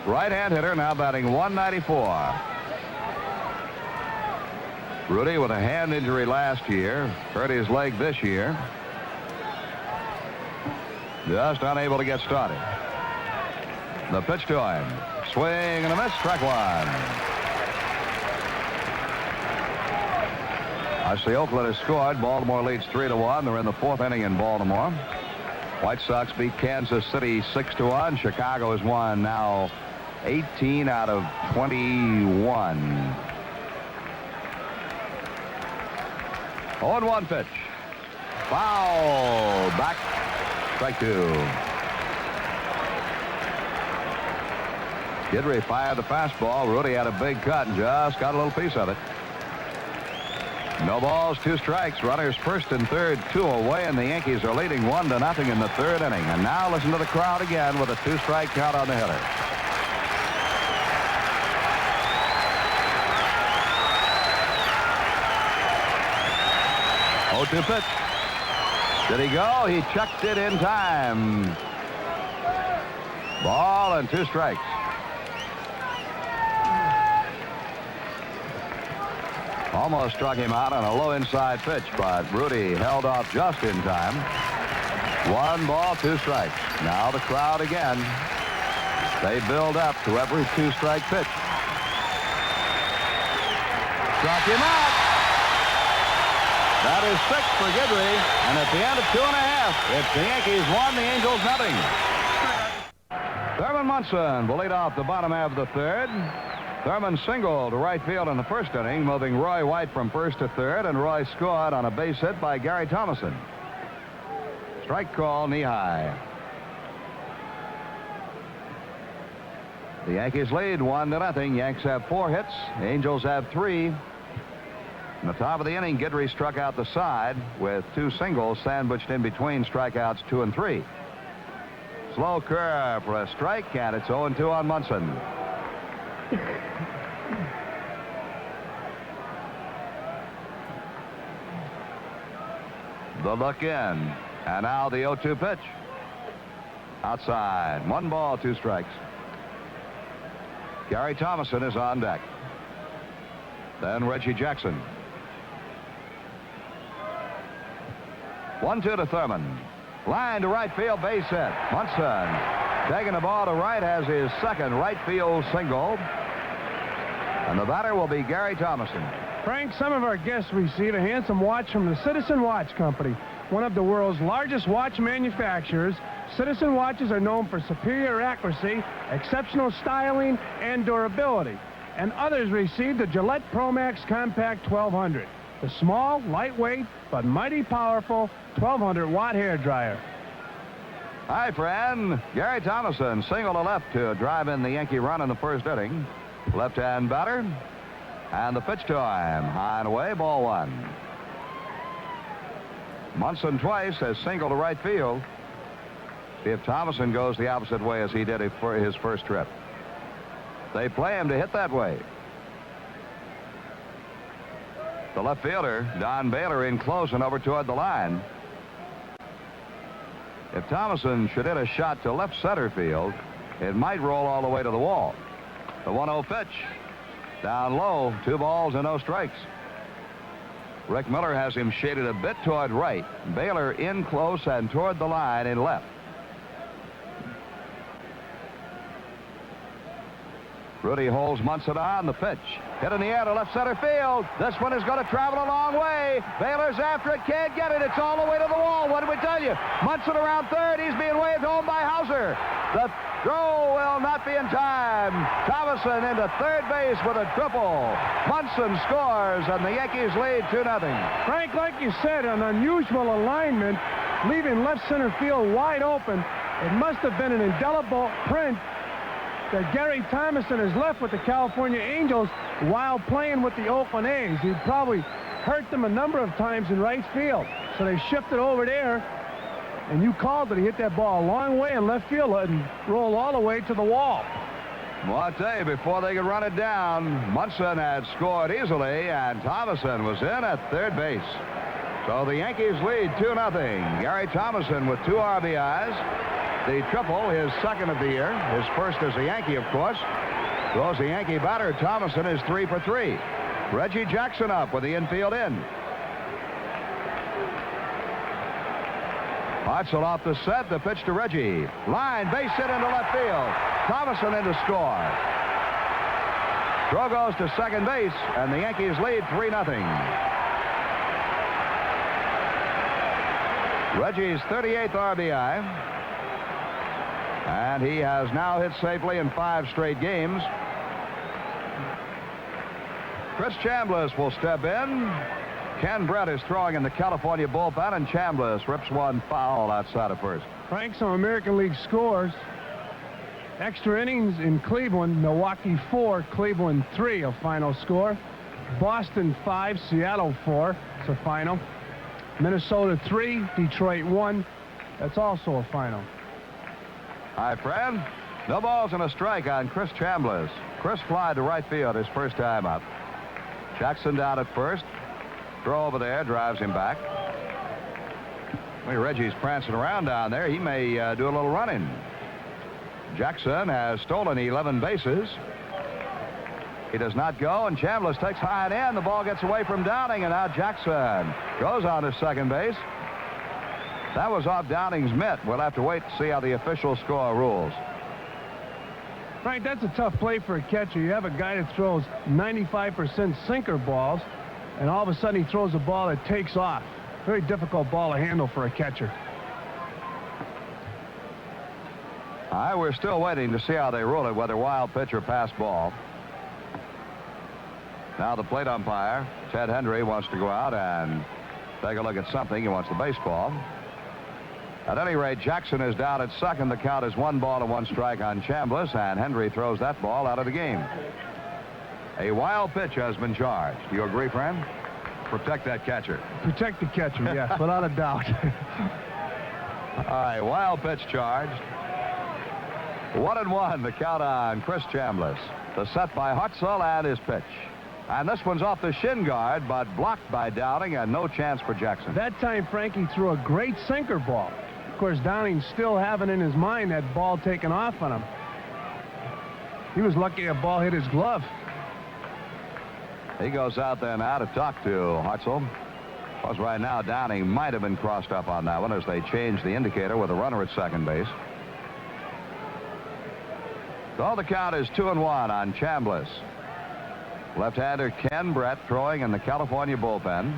Right-hand hitter, now batting 194. Rudy with a hand injury last year, hurt his leg this year. Just unable to get started. The pitch to him. Swing and a miss, strike 1. I see Oakland has scored. Baltimore leads 3-1. They're in the 4th inning in Baltimore. White Sox beat Kansas City 6-1. Chicago has won now 18 out of 21. 0-1 pitch. Foul. Back. Strike 2. Guidry fired the fastball. Rudy had a big cut and just got a little piece of it. No balls, 2 strikes. Runners 1st and 3rd, 2 away, and the Yankees are leading 1-0 in the 3rd inning. And now listen to the crowd again with a 2-strike count on the hitter. Oh, 2 pitch. Did he go? He checked it in time. Ball and 2 strikes. Almost struck him out on a low inside pitch, but Rudy held off just in time. 1 ball, 2 strikes. Now the crowd again. They build up to every 2-strike pitch. Struck him out. That is 6 for Guidry, and at the end of 2.5, it's the Yankees 1, the Angels nothing. Thurman Munson will lead off the bottom half of the third. Thurman singled to right field in the first inning, moving Roy White from first to third, and Roy scored on a base hit by Gary Thomason. Strike call, knee high. The Yankees lead 1-0. Yanks have 4 hits. Angels have 3. In the top of the inning, Guidry struck out the side with 2 singles sandwiched in between strikeouts 2 and 3. Slow curve for a strike, and it's 0-2 on Munson. The look in, and now the 0-2 pitch. Outside, 1 ball, 2 strikes. Gary Thomason is on deck. Then Reggie Jackson. 1-2 to Thurman. Line to right field, base hit. Munson taking the ball to right, has his second right field single. And the batter will be Gary Thomason. Frank, some of our guests receive a handsome watch from the Citizen Watch Company, one of the world's largest watch manufacturers. Citizen watches are known for superior accuracy, exceptional styling, and durability. And others received the Gillette ProMax Compact 1200, the small, lightweight, but mighty powerful 1200-watt hair dryer. Hi, friend. Gary Thomason singled to left to drive in the Yankee run in the first inning. Left-hand batter. And the pitch to him. High and away, ball 1. Munson twice has singled to right field. See if Thomason goes the opposite way as he did for his first trip. They play him to hit that way. The left fielder, Don Baylor, in close and over toward the line. If Thomason should hit a shot to left center field, it might roll all the way to the wall. The 1-0 pitch. Down low, 2 balls and no strikes. Rick Miller has him shaded a bit toward right. Baylor in close and toward the line in left. Rudy holds Munson on the pitch. Hit in the air to left center field. This one is going to travel a long way. Baylor's after it, can't get it. It's all the way to the wall. What did we tell you? Munson around third. He's being waved home by Hauser. The throw will not be in time. Thomason into third base with a triple. Munson scores, and the Yankees lead 2-0. Frank, like you said, an unusual alignment, leaving left center field wide open. It must have been an indelible print that Gary Thomason has left with the California Angels while playing with the Oakland A's. He probably hurt them a number of times in right field. So they shifted over there, and you called it. He hit that ball a long way in left field and rolled all the way to the wall. Well, I'll tell you, before they could run it down, Munson had scored easily, and Thomason was in at third base. So the Yankees lead 2-0. Gary Thomason with 2 RBIs. The triple, his second of the year. His first as a Yankee, of course. So as a Yankee batter, Thomason is 3 for 3. Reggie Jackson up with the infield in. Hartzell off the set. The pitch to Reggie. Line, base hit into left field. Thomason in to score. Throw goes to second base, and the Yankees lead 3-0. Reggie's 38th RBI. And he has now hit safely in 5 straight games. Chris Chambliss will step in. Ken Brett is throwing in the California bullpen, and Chambliss rips one foul outside of first. Frank, some American League scores. Extra innings in Cleveland. Milwaukee 4, Cleveland 3, a final score. Boston 5, Seattle 4. It's a final. Minnesota 3, Detroit 1. That's also a final. Hi, friend. No balls and a strike on Chris Chambliss. Chris fly to right field his first time up. Jackson down at first. Throw over there, drives him back. Well, Reggie's prancing around down there. He may do a little running. Jackson has stolen 11 bases. He does not go, and Chambliss takes high and in. The ball gets away from Downing, and now Jackson goes on to second base. That was off Downing's mitt. We'll have to wait to see how the official score rules. Frank, that's a tough play for a catcher. You have a guy that throws 95% sinker balls, and all of a sudden he throws a ball that takes off. Very difficult ball to handle for a catcher. All right, we're still waiting to see how they rule it, whether wild pitch or pass ball. Now the plate umpire, Ted Hendry, wants to go out and take a look at something. He wants the baseball. At any rate, Jackson is down at second. The count is 1 ball to 1 strike on Chambliss, and Hendry throws that ball out of the game. A wild pitch has been charged. Do you agree, friend? Protect that catcher. Protect the catcher, yes, without a doubt. All right, wild pitch charged. 1-1, the count on Chris Chambliss. The set by Hutzel and his pitch. And this one's off the shin guard, but blocked by Downing, and no chance for Jackson. That time, Frankie threw a great sinker ball. Of course, Downing still having in his mind that ball taken off on him. He was lucky a ball hit his glove. He goes out there now to talk to Hutzel. Because right now, Downing might have been crossed up on that one as they change the indicator with a runner at second base. So the count is 2-1 on Chambliss. Left-hander Ken Brett throwing in the California bullpen.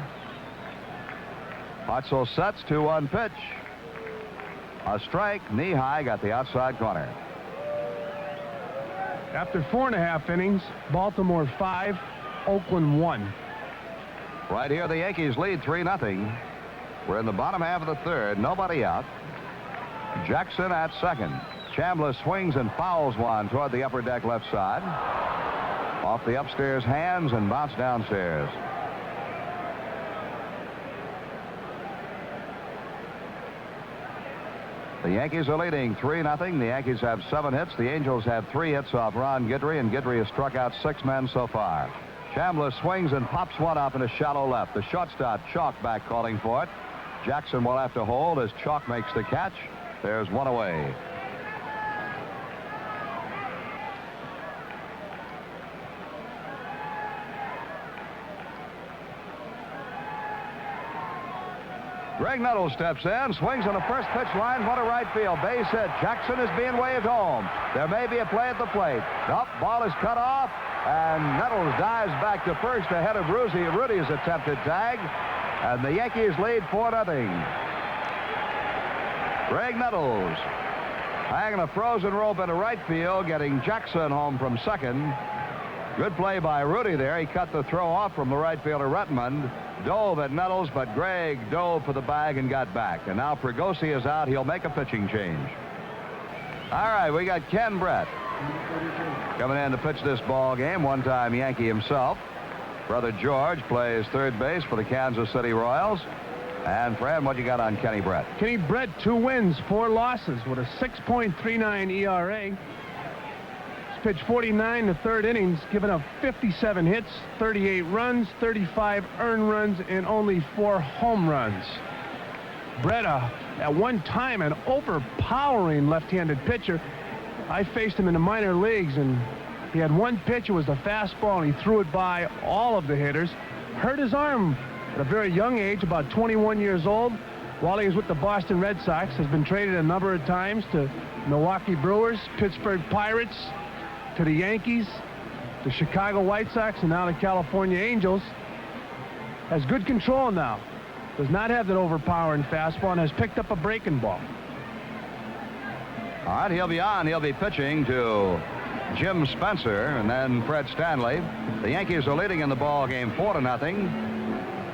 Hutzel sets 2-1 pitch. A strike, knee high, got the outside corner. After 4.5 innings, Baltimore 5, Oakland 1. Right here, the Yankees lead 3-0. We're in the bottom half of the third. Nobody out. Jackson at second. Chambliss swings and fouls one toward the upper deck left side. Off the upstairs hands and bounce downstairs. The Yankees are leading 3-0. The Yankees have 7 hits. The Angels have 3 hits off Ron Guidry, and Guidry has struck out 6 men so far. Chambliss swings and pops one up in a shallow left. The shortstop, Chalk, back calling for it. Jackson will have to hold as Chalk makes the catch. There's one away. Greg Nettles steps in, swings on the first pitch line, one to right field. Base hit. Jackson is being waved home. There may be a play at the plate. Nope, ball is cut off, and Nettles dives back to first ahead of Rudy's attempted tag, and the Yankees lead 4-0. Greg Nettles hanging a frozen rope into right field, getting Jackson home from second. Good play by Rudy there. He cut the throw off from the right fielder, Rettenmund. Dove at Nettles, but Greg dove for the bag and got back. And now Fregosi is out. He'll make a pitching change. All right, we got Ken Brett coming in to pitch this ball game. One-time Yankee himself. Brother George plays third base for the Kansas City Royals. And Fred, what you got on Kenny Brett? Kenny Brett, 2 wins, 4 losses with a 6.39 ERA. Pitched 49 the third innings, giving up 57 hits, 38 runs, 35 earned runs, and only 4 home runs. Brett, at one time, an overpowering left-handed pitcher. I faced him in the minor leagues, and he had one pitch. It was the fastball, and he threw it by all of the hitters. Hurt his arm at a very young age, about 21 years old. While he was with the Boston Red Sox, has been traded a number of times to Milwaukee Brewers, Pittsburgh Pirates, to the Yankees, the Chicago White Sox, and now the California Angels. Has good control now. Does not have that overpowering fastball and has picked up a breaking ball. All right, he'll be on. He'll be pitching to Jim Spencer and then Fred Stanley. The Yankees are leading in the ball game 4-0.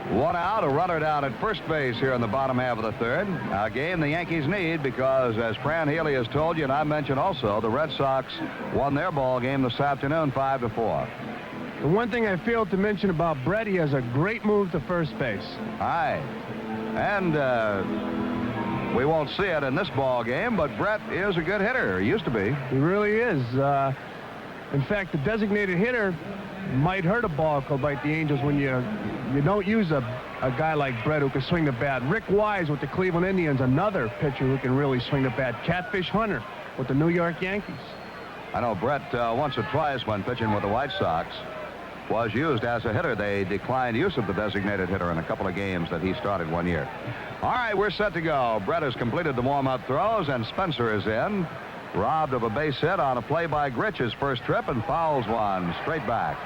1 out, a runner down at first base here in the bottom half of the third. A game the Yankees need because, as Fran Healy has told you, and I mentioned also, the Red Sox won their ball game this afternoon 5-4. The one thing I failed to mention about Brett, he has a great move to first base. Aye. And we won't see it in this ball game, but Brett is a good hitter. He used to be. He really is. In fact, the designated hitter might hurt a ball club like the Angels when you don't use a guy like Brett who can swing the bat. Rick Wise with the Cleveland Indians, another pitcher who can really swing the bat. Catfish Hunter with the New York Yankees. I know Brett once or twice when pitching with the White Sox was used as a hitter. They declined use of the designated hitter in a couple of games that he started one year. All right, we're set to go. Brett has completed the warm-up throws, and Spencer is in. Robbed of a base hit on a play by Grich his first trip, and fouls one straight back.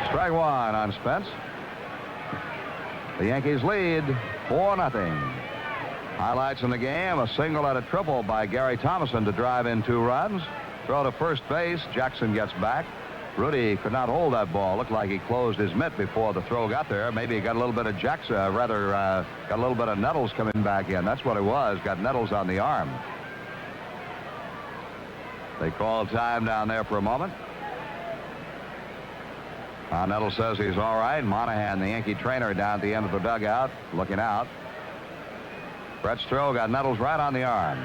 Strike one on Spence. The Yankees lead 4-0. Highlights in the game: a single and a triple by Gary Thomason to drive in 2 runs. Throw to first base. Jackson gets back. Rudy could not hold that ball. Looked like he closed his mitt before the throw got there. Maybe he got a little bit of got a little bit of Nettles coming back in. That's what it was. Got Nettles on the arm. They called time down there for a moment. Nettles says he's all right. Monahan, the Yankee trainer, down at the end of the dugout, looking out. Brett's throw got Nettles right on the arm.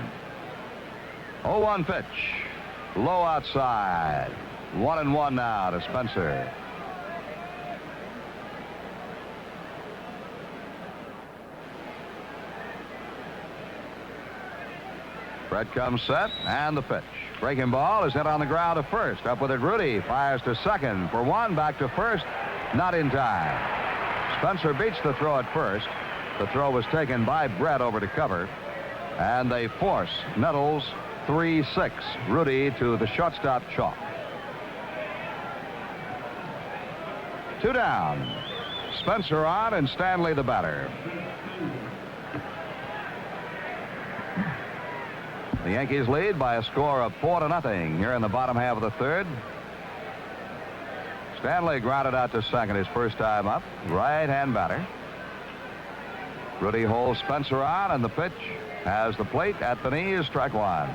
0-1 pitch. Low outside. 1-1 now to Spencer. Brett comes set, and the pitch. Breaking ball is hit on the ground to first. Up with it, Rudy fires to second for 1, back to first. Not in time. Spencer beats the throw at first. The throw was taken by Brett over to cover, and they force Nettles 3-6. Rudy to the shortstop chalk. 2 down. Spencer on, and Stanley the batter. The Yankees lead by a score of 4-0 here in the bottom half of the third. Stanley grounded out to second his first time up. Right-hand batter. Rudy holds Spencer on, and the pitch has the plate at the knees. Strike one.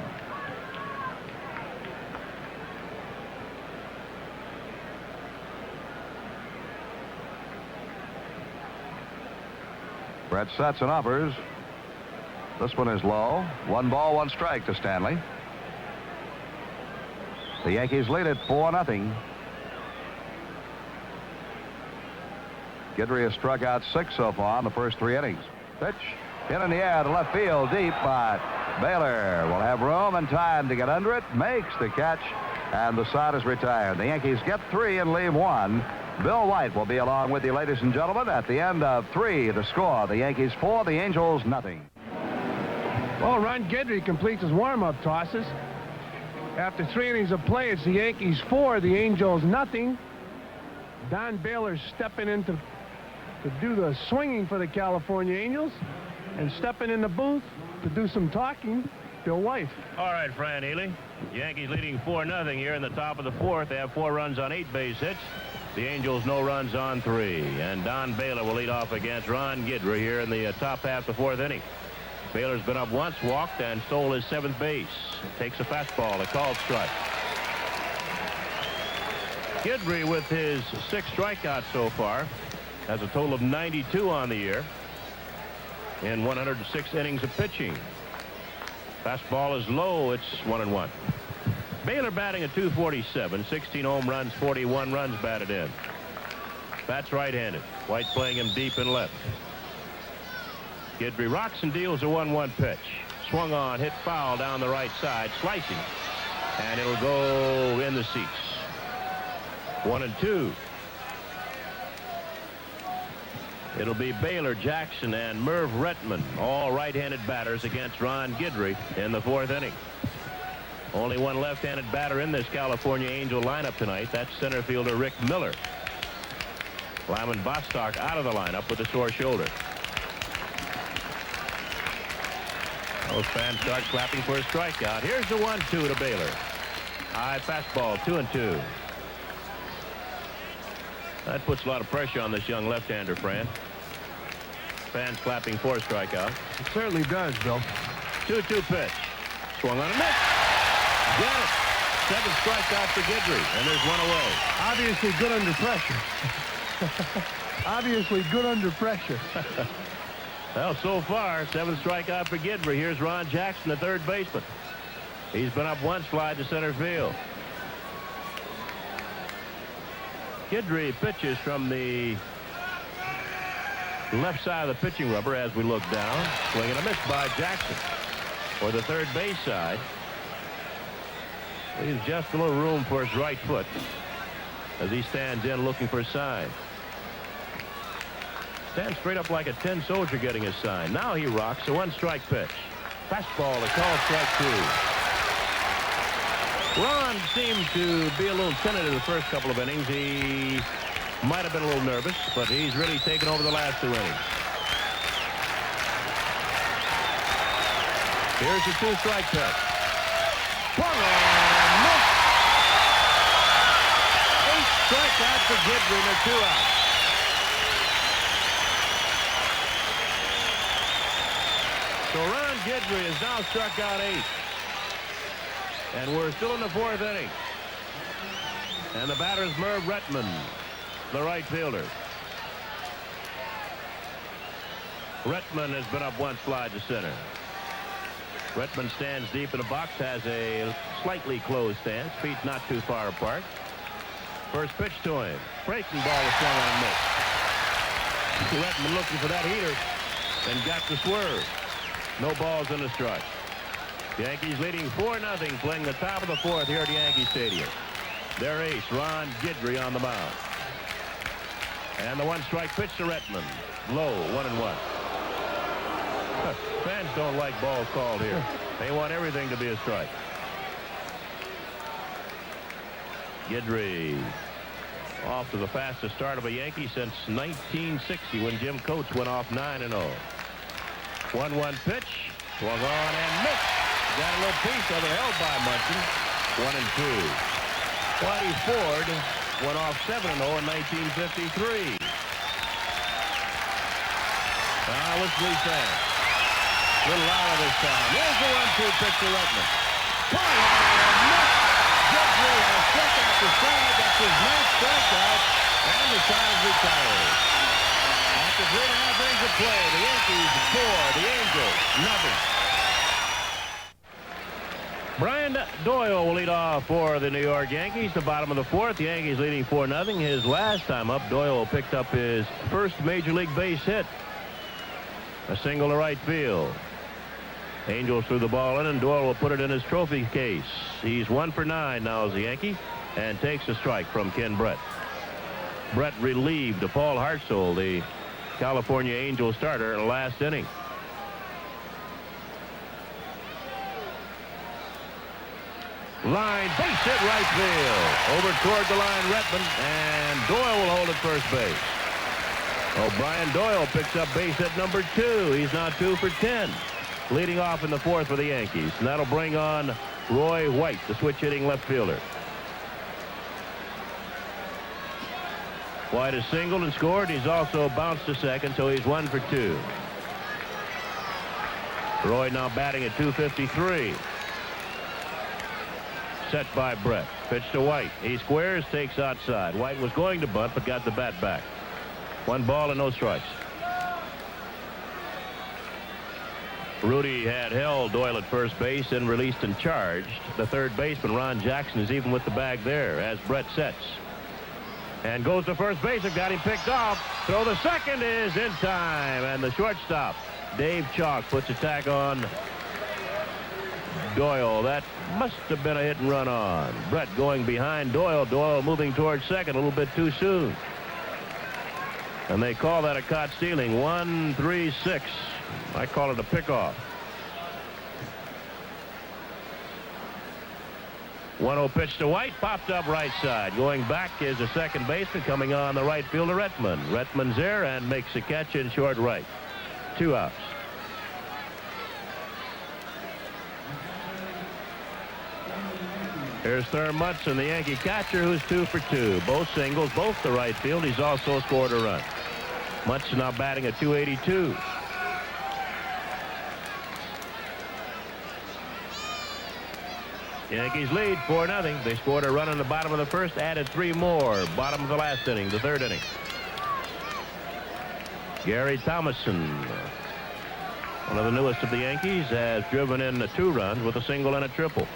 Brett sets and offers. This one is low. 1 ball, 1 strike to Stanley. The Yankees lead it 4-0. Guidry has struck out 6 so far in the first 3 innings. Pitch hit in the air to left field deep, but Baylor will have room and time to get under it. Makes the catch, and the side is retired. The Yankees get 3 and leave 1. Bill White will be along with you, ladies and gentlemen, at the end of 3. The score: the Yankees 4, the Angels 0. Well, Ron Guidry completes his warm-up tosses. After 3 innings of play, it's the Yankees 4, the Angels 0. Don Baylor stepping in to do the swinging for the California Angels, and stepping in the booth to do some talking, Bill White. All right, Fran Ely. Yankees leading 4-0 here in the top of the 4th. They have 4 runs on 8 base hits. The Angels no runs on 3. And Don Baylor will lead off against Ron Guidry here in the top half of the 4th inning. Baylor's been up once, walked, and stole his 7th base. Takes a fastball, a called strike. Guidry, with his 6 strikeouts so far, has a total of 92 on the year in 106 innings of pitching. Fastball is low. It's 1-1. Baylor batting at .247, 16 home runs, 41 runs batted in. Bats right-handed. White playing him deep and left. Guidry rocks and deals a 1-1 pitch. Swung on, hit foul down the right side, slicing, and it'll go in the seats. 1-2. It'll be Baylor, Jackson, and Merv Retman, all right-handed batters against Ron Guidry in the 4th inning. Only one left-handed batter in this California Angel lineup tonight. That's center fielder Rick Miller. Lyman Bostock out of the lineup with a sore shoulder. Those fans start clapping for a strikeout. Here's the 1-2 to Baylor. High fastball, 2-2. That puts a lot of pressure on this young left-hander, Fran. Fans clapping for a strikeout. It certainly does, Bill. 2-2 pitch. Swung on a miss. Got it. 7th strikeout for Guidry, and there's 1 away. Obviously good under pressure. Obviously good under pressure. Well, so far, 7th strikeout for Guidry. Here's Ron Jackson, the 3rd baseman. He's been up one slide to center field. Guidry pitches from the left side of the pitching rubber as we look down. Swing and a miss by Jackson. for the third base side. Leaves just a little room for his right foot as he stands in looking for a sign. Stands straight up like a tin soldier getting his sign. Now he rocks a one-strike pitch. Fastball, a call, strike two. Ron seemed to be a little tentative the first couple of innings. He might have been a little nervous, but he's really taken over the last two innings. Here's a two-strike pitch. Swung on, missed. 8 strikeouts for Guidry and 2 outs. So Ron Guidry has now struck out 8. And we're still in the 4th inning. And the batter is Merv Retman, the right fielder. Retman has been up one slide to center. Retman stands deep in the box, has a slightly closed stance, feet not too far apart. First pitch to him. Breaking ball is swung on and missed. Retman looking for that heater and got the swerve. No balls in the strike. Yankees leading 4-0, playing the top of the 4th here at Yankee Stadium. Their ace, Ron Guidry, on the mound. And the one-strike pitch to Retman. Low, 1-1. Fans don't like balls called here. They want everything to be a strike. Guidry off to the fastest start of a Yankee since 1960 when Jim Coates went off 9-0. 1-1 pitch. Swung on and missed. Got a little piece of it held by Munson. 1-2. Whitey Ford went off 7-0 in 1953. Let's leave fans. A little louder this time. Here's the 1-2 pitch to Retman. Swung on and missed. Guidry has struck out the side. That's his 9th strikeout. And the side is retired. After 3.5 innings of play, the Yankees 4, the Angels nothing. Brian Doyle will lead off for the New York Yankees. The bottom of the 4th. The Yankees leading 4-0. His last time up, Doyle picked up his first major league base hit. A single to right field. Angels threw the ball in, and Doyle will put it in his trophy case. He's 1 for 9 now as a Yankee and takes a strike from Ken Brett. Brett relieved Paul Hartzell, the California Angels starter, in the last inning. Line, base hit right field. Over toward the line, Retman, and Doyle will hold at first base. Brian Doyle picks up base hit number 2. He's now 2 for 10. Leading off in the 4th for the Yankees. And that'll bring on Roy White, the switch-hitting left fielder. White has singled and scored. He's also bounced to second, so he's 1 for 2. Roy now batting at .253. Set by Brett. Pitch to White. He squares, takes outside. White was going to bunt, but got the bat back. 1 ball and no strikes. Rudy had held Doyle at first base and released and charged. The third baseman, Ron Jackson, is even with the bag there as Brett sets. And goes to first base and got him picked off. Throw the second is in time. And the shortstop, Dave Chalk, puts a tag on Doyle. That must have been a hit and run on. Brett going behind Doyle. Doyle moving towards second a little bit too soon. And they call that a caught stealing. 1-3-6. I call it a pickoff. 1-0 pitch to White, popped up right side. Going back is the second baseman coming on the right fielder, Retman. Retman's there and makes a catch in short right. 2 outs. Here's Thurman Munson, the Yankee catcher, who's 2 for 2. Both singles, both to right field. He's also scored a run. Munson now batting at .282. Yankees lead 4-0. They scored a run in the bottom of the first, added 3 more. Bottom of the last inning, the 3rd inning. Gary Thomason, one of the newest of the Yankees, has driven in 2 runs with a single and a triple.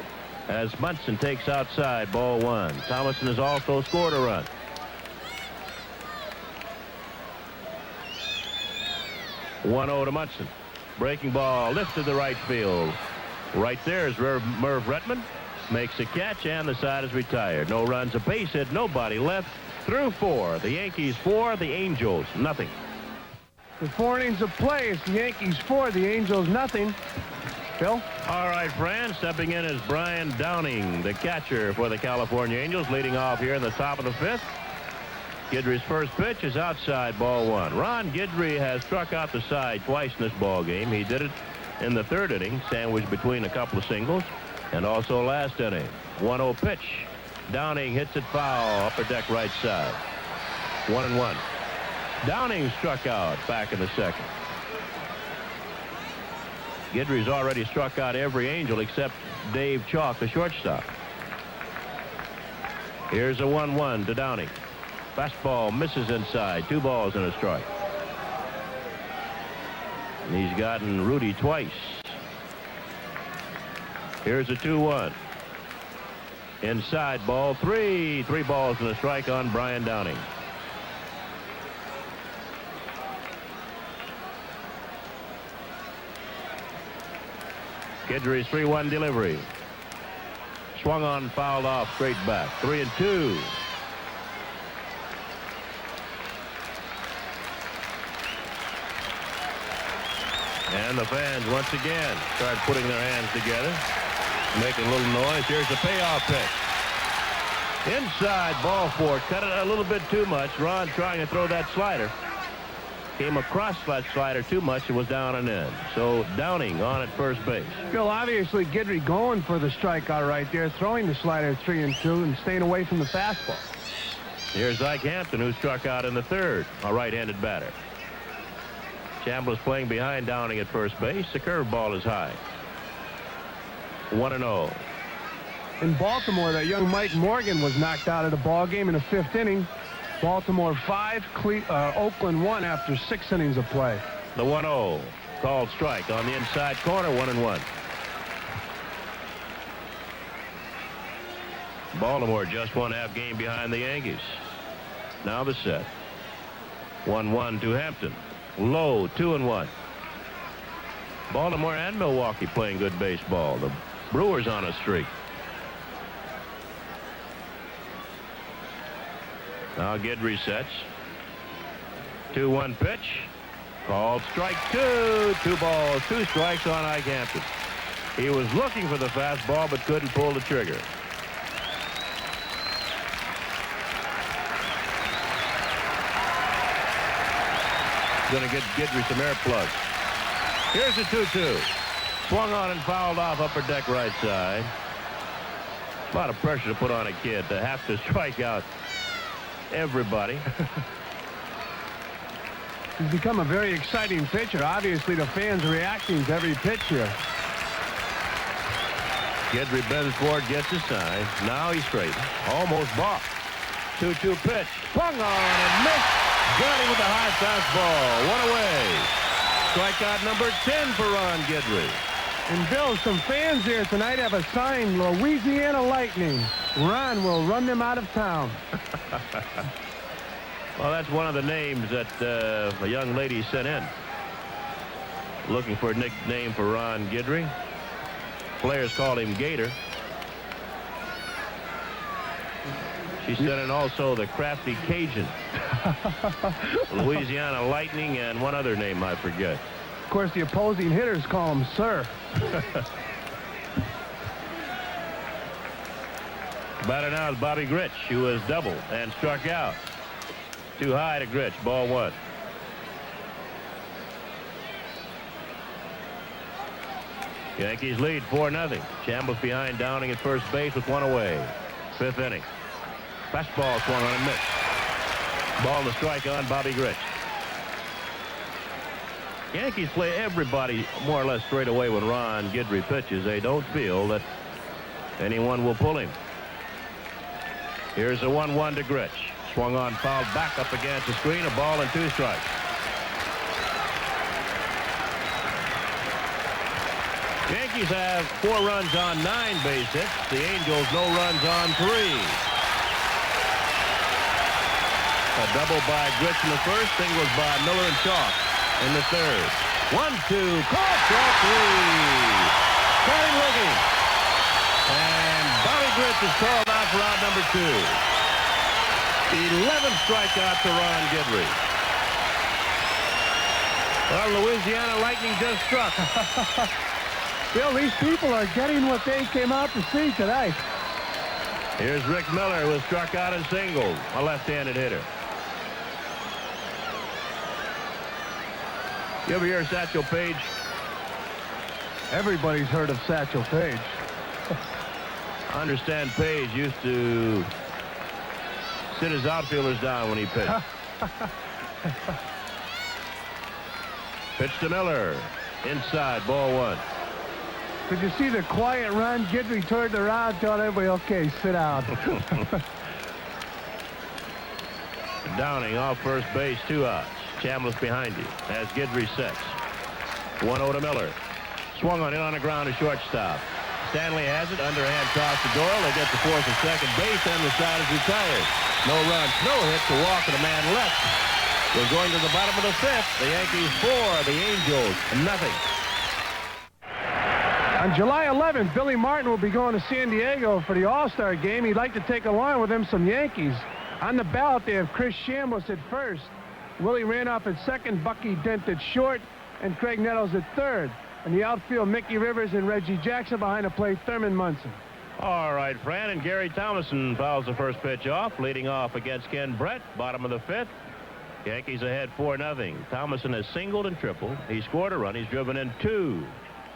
As Munson takes outside, ball 1. Thomason has also scored a run. .1-0 to Munson. Breaking ball lifted to right field. Right there is Merv Retman. Makes a catch, and the side is retired. No runs, a base hit, nobody left. Through 4. The Yankees 4, the Angels nothing. With 4 innings of play, it's the Yankees 4, the Angels nothing. Phil? All right, friends, stepping in is Brian Downing, the catcher for the California Angels, leading off here in the top of the 5th. Guidry's first pitch is outside, ball 1. Ron Guidry has struck out the side twice in this ball game. He did it in the 3rd inning, sandwiched between a couple of singles, and also last inning. 1-0 pitch. Downing hits it foul, upper deck right side. 1-1. Downing struck out back in the 2nd. Guidry's already struck out every Angel except Dave Chalk, the shortstop. Here's a 1-1 to Downing. Fastball misses inside. 2 balls and a strike. And he's gotten Rudy twice. Here's a 2-1. Inside, ball 3. 3 balls and a strike on Brian Downing. Guidry's 3-1 delivery. Swung on, fouled off, straight back. 3-2. And the fans once again start putting their hands together, making a little noise. Here's the payoff pitch. Inside, ball 4. Cut it a little bit too much. Ron trying to throw that slider. Came across that slider too much. It was down and in. So Downing on at first base. Phil, obviously Guidry going for the strikeout right there, throwing the slider 3-2 and staying away from the fastball. Here's Ike Hampton, who struck out in the 3rd, a right-handed batter. Chambliss playing behind Downing at first base. The curveball is high. 1-0. In Baltimore, that young Mike Morgan was knocked out of the ball game in the 5th inning. Baltimore 5, Oakland 1 after 6 innings of play. The 1-0 called strike on the inside corner. 1-1. Baltimore just 1/2 game behind the Yankees. Now the set. 1-1 to Hampton. Low, 2-1. Baltimore and Milwaukee playing good baseball. The Brewers on a streak. Now Guidry sets. 2-1 pitch. Called strike 2. 2 balls, 2 strikes on Ike Hampton. He was looking for the fastball but couldn't pull the trigger. Going to get Guidry some air plugs. Here's a 2-2. Swung on and fouled off upper deck right side. A lot of pressure to put on a kid to have to strike out everybody. He's become a very exciting pitcher. Obviously, the fans are reacting to every pitch here. Guidry bends forward, gets his sign. Now he's straight. Almost balked. 2-2 pitch. Swung on and missed. Got him with a high fastball. 1 away. Strikeout number 10 for Ron Guidry. And Bill, some fans here tonight have a sign, Louisiana Lightning. Ron will run them out of town. Well, that's one of the names that a young lady sent in. Looking for a nickname for Ron Guidry. Players called him Gator. She sent in also the Crafty Cajun. Louisiana Lightning and one other name I forget. Of course, the opposing hitters call him Sir. Batter now is Bobby Grich, who has doubled and struck out. Too high to Grich. Ball 1. Yankees lead 4-0. Chambliss behind Downing at first base with 1 away. 5th inning. Fastball swung on and missed. Ball and the strike on Bobby Grich. Yankees play everybody more or less straight away when Ron Guidry pitches. They don't feel that anyone will pull him. Here's a 1-1 to Grich. Swung on, fouled back up against the screen. A ball and 2 strikes. Yankees have 4 runs on 9 base hits. The Angels no runs on 3. A double by Grich in the first. Singles by Miller and Chalk in the 3rd. 1-2. Call strike 3. Got him looking. And Bobby Grich is called out for out number 2. 11 strikeouts to Ron Guidry. Well, Louisiana Lightning just struck. Bill, these people are getting what they came out to see tonight. Here's Rick Miller, who was struck out and singled, a left-handed hitter. You ever hear of Satchel Paige? Everybody's heard of Satchel Paige. I understand Paige used to sit his outfielders down when he pitched. Pitch to Miller. Inside, ball 1. Did you see the quiet Ron Guidry toward the rod, told everybody, okay, sit down. Downing off first base, 2 outs. Chambliss behind you as Guidry sets. 1-0 to Miller. Swung on, in on the ground to shortstop. Stanley has it, underhand toss to Doyle. They get to fourth and second base, and the side is retired. No runs, no hit, to walk, and a man left. We're going to the bottom of the 5th. The Yankees 4, the Angels nothing. On July 11th, Billy Martin will be going to San Diego for the All-Star game. He'd like to take along with him some Yankees. On the ballot, they have Chris Chambliss at first, Willie Randolph at second, Bucky Dent at short, and Craig Nettles at third. In the outfield, Mickey Rivers and Reggie Jackson. Behind the plate, Thurman Munson. All right, Fran, and Gary Thomason fouls the first pitch off, leading off against Ken Brett, bottom of the 5th. Yankees ahead 4-0. Thomason has singled and tripled. He scored a run. He's driven in 2.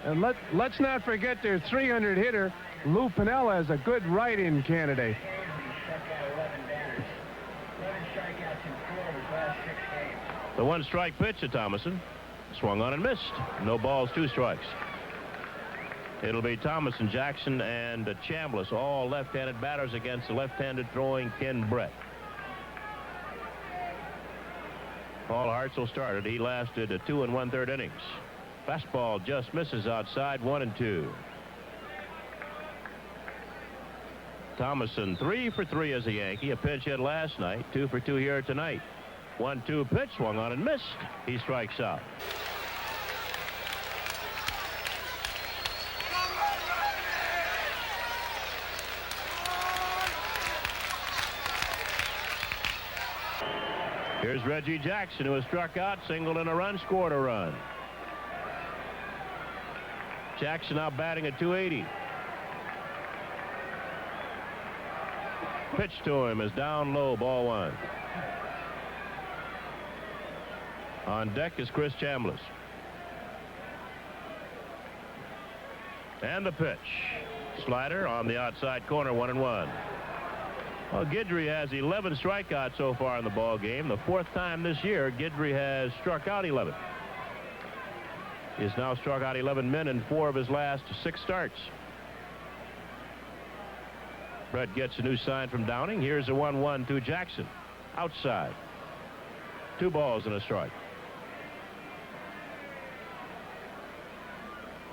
And let's not forget their 300 hitter, Lou Piniella, is a good write-in candidate. The 1-strike pitch to Thomason. Swung on and missed. No balls, 2 strikes. It'll be Thomason, Jackson, and Chambliss, all left-handed batters against the left-handed throwing Ken Brett. Paul Hartzell started. He lasted 2 1/3 innings. Fastball just misses outside, 1-2. Thomason 3 for 3 as a Yankee. A pinch hit last night, 2 for 2 here tonight. 1-2 pitch, swung on and missed. He strikes out. Here's Reggie Jackson, who was struck out, singled in a run, scored a run. Jackson now batting at .280. Pitch to him is down low, ball 1. On deck is Chris Chambliss. And the pitch. Slider on the outside corner, 1-1. Well, Guidry has 11 strikeouts so far in the ball game. The 4th time this year Guidry has struck out 11. He's now struck out 11 men in 4 of his last 6 starts. Brett gets a new sign from Downing. Here's a 1-1 to Jackson. Outside. 2 balls and a strike.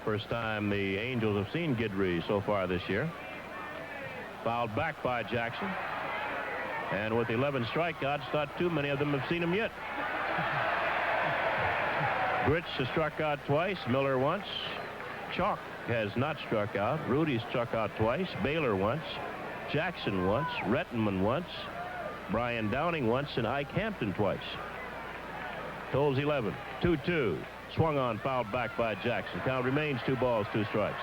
First time the Angels have seen Guidry so far this year. Fouled back by Jackson. And with 11 strikeouts, not too many of them have seen him yet. Grich has struck out twice. Miller once. Chalk has not struck out. Rudy's struck out twice. Baylor once. Jackson once. Rettenman once. Brian Downing once. And Ike Hampton twice. Tolles 11. 2-2. Swung on, fouled back by Jackson. Count remains 2 balls, 2 strikes.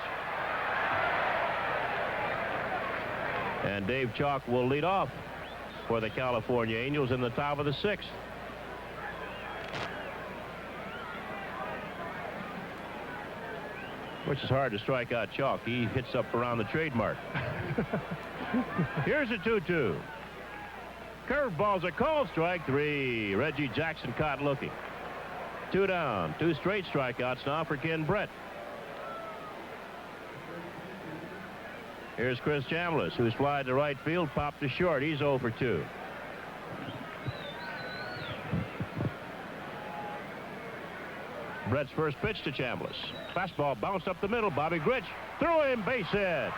And Dave Chalk will lead off for the California Angels in the top of the 6th. Which is hard to strike out Chalk. He hits up around the trademark. Here's a 2-2. Curveball's a called, strike 3. Reggie Jackson caught looking. 2 down. 2 straight strikeouts now for Ken Brett. Here's Chris Chambliss, who's flied to right field, popped to short. He's 0 for 2. Brett's first pitch to Chambliss. Fastball bounced up the middle. Bobby Grich threw him, base hit.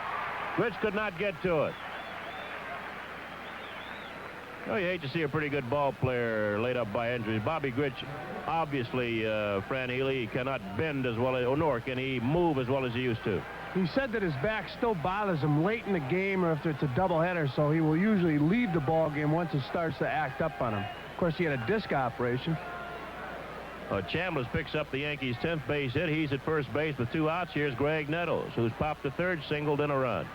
Grich could not get to it. Oh, you hate to see a pretty good ball player laid up by injuries. Bobby Grich, obviously, Fran Healy, cannot bend as well as, nor can he move as well as he used to. He said that his back still bothers him late in the game or if it's a doubleheader, so he will usually leave the ball game once it starts to act up on him. Of course, he had a disc operation. Chambliss picks up the Yankees' 10th base hit. He's at first base with 2 outs. Here's Greg Nettles, who's popped the 3rd, singled in a run.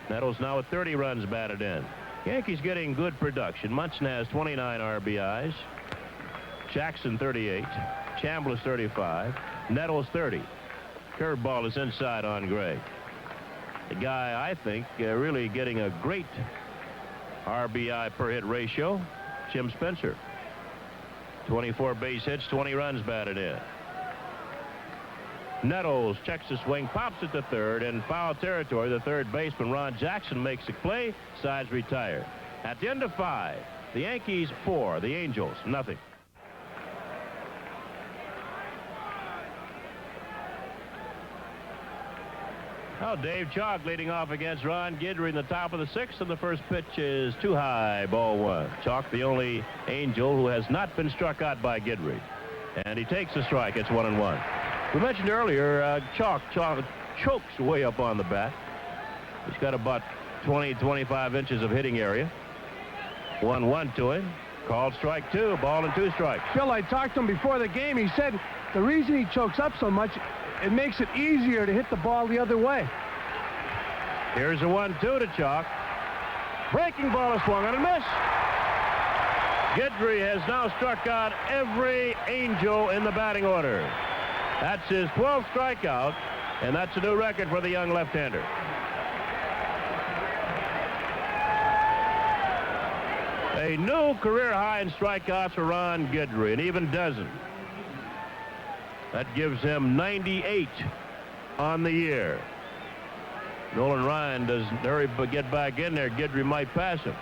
Nettles now with 30 runs batted in. Yankees getting good production. Munson has 29 RBIs. Jackson 38. Chambliss 35. Nettles 30. Curveball is inside on Gray. The guy, I think, really getting a great RBI per hit ratio, Jim Spencer. 24 base hits, 20 runs batted in. Nettles checks the swing, pops it to 3rd, in foul territory. The 3rd baseman, Ron Jackson, makes a play. Sides retired. At the end of 5, the Yankees 4, the Angels nothing. Now Dave Chalk leading off against Ron Guidry in the top of the 6th, and the first pitch is too high, ball 1. Chalk, the only Angel who has not been struck out by Guidry, and he takes a strike. It's 1-1. We mentioned earlier Chalk chokes way up on the bat. He's got about 20-25 inches of hitting area. 1-1 to him. Called strike 2, ball and 2 strikes. Phil, I talked to him before the game. He said the reason he chokes up so much, it makes it easier to hit the ball the other way. Here's a 1-2 to Chalk. Breaking ball is swung on and miss. Guidry has now struck out every Angel in the batting order. That's his 12th strikeout, and that's a new record for the young left-hander. A new career high in strikeouts for Ron Guidry, an even dozen. That gives him 98 on the year. Nolan Ryan doesn't hurry but get back in there. Guidry might pass him.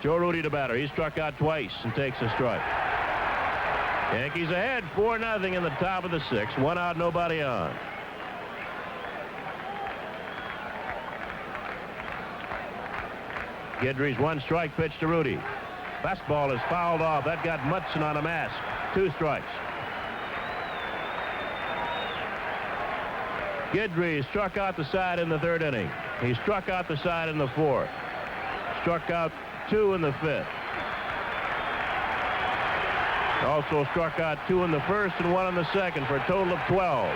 Joe Rudi, the batter. He struck out twice and takes a strike. Yankees ahead 4-0 in the top of the 6th. 1 out, nobody on. Guidry's 1-strike pitch to Rudi. Fastball is fouled off. That got Munson on a mask. 2 strikes. Guidry struck out the side in the 3rd inning. He struck out the side in the 4th. Struck out 2 in the 5th. Also struck out 2 in the 1st and 1 in the 2nd for a total of 12.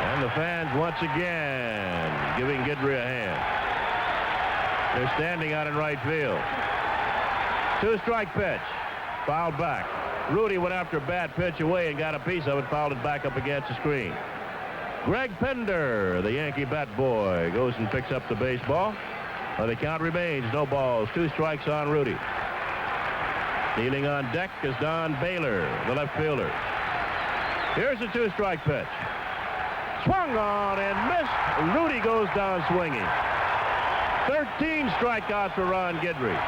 And the fans once again giving Guidry a hand. They're standing out in right field. 2-strike pitch. Fouled back. Rudi went after a bad pitch away and got a piece of it, fouled it back up against the screen. Greg Pender, the Yankee bat boy, goes and picks up the baseball. The count remains no balls. 2 strikes on Rudi. Kneeling on deck is Don Baylor, the left fielder. Here's a 2-strike pitch. Swung on and missed. Rudi goes down swinging. 13 strikeouts for Ron Guidry.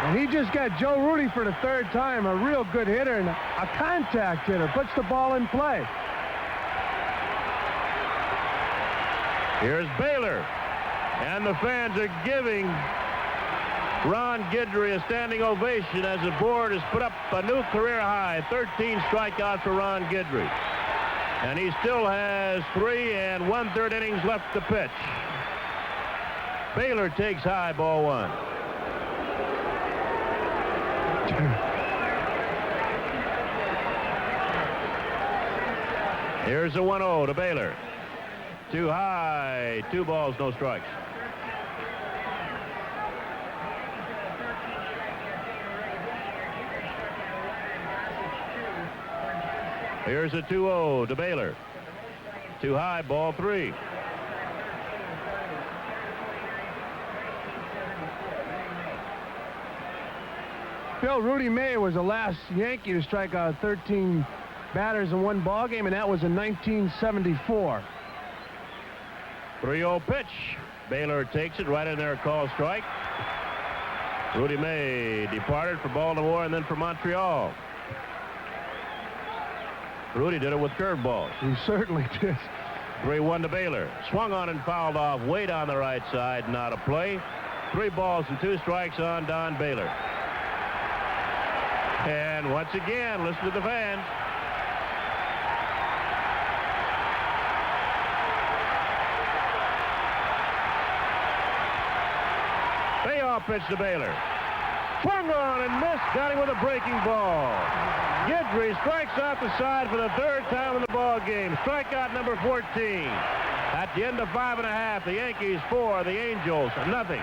And he just got Joe Rudi for the 3rd time, a real good hitter and a contact hitter. Puts the ball in play. Here's Baylor. And the fans are giving Ron Guidry a standing ovation as the board has put up a new career high. 13 strikeouts for Ron Guidry. And he still has 3 1/3 innings left to pitch. Baylor takes high, ball 1. Here's a 1-0 to Baylor. Too high. 2 balls, no strikes. Here's a 2-0 to Baylor. Too high, ball 3. Phil, Rudy May was the last Yankee to strike out 13 batters in one ball game, and that was in 1974. 3-0 pitch. Baylor takes it right in there, called strike. Rudy May departed for Baltimore and then for Montreal. Rudy did it with curveballs. He certainly did. 3-1 to Baylor. Swung on and fouled off way down the right side. Not a play. 3 balls and 2 strikes on Don Baylor. And once again, listen to the fans. Leadoff pitch to Baylor. Swung on and missed. Got him with a breaking ball. Guidry strikes out the side for the third time in the ball game. Strikeout number 14. At the end of 5.5, the Yankees 4, the Angels nothing.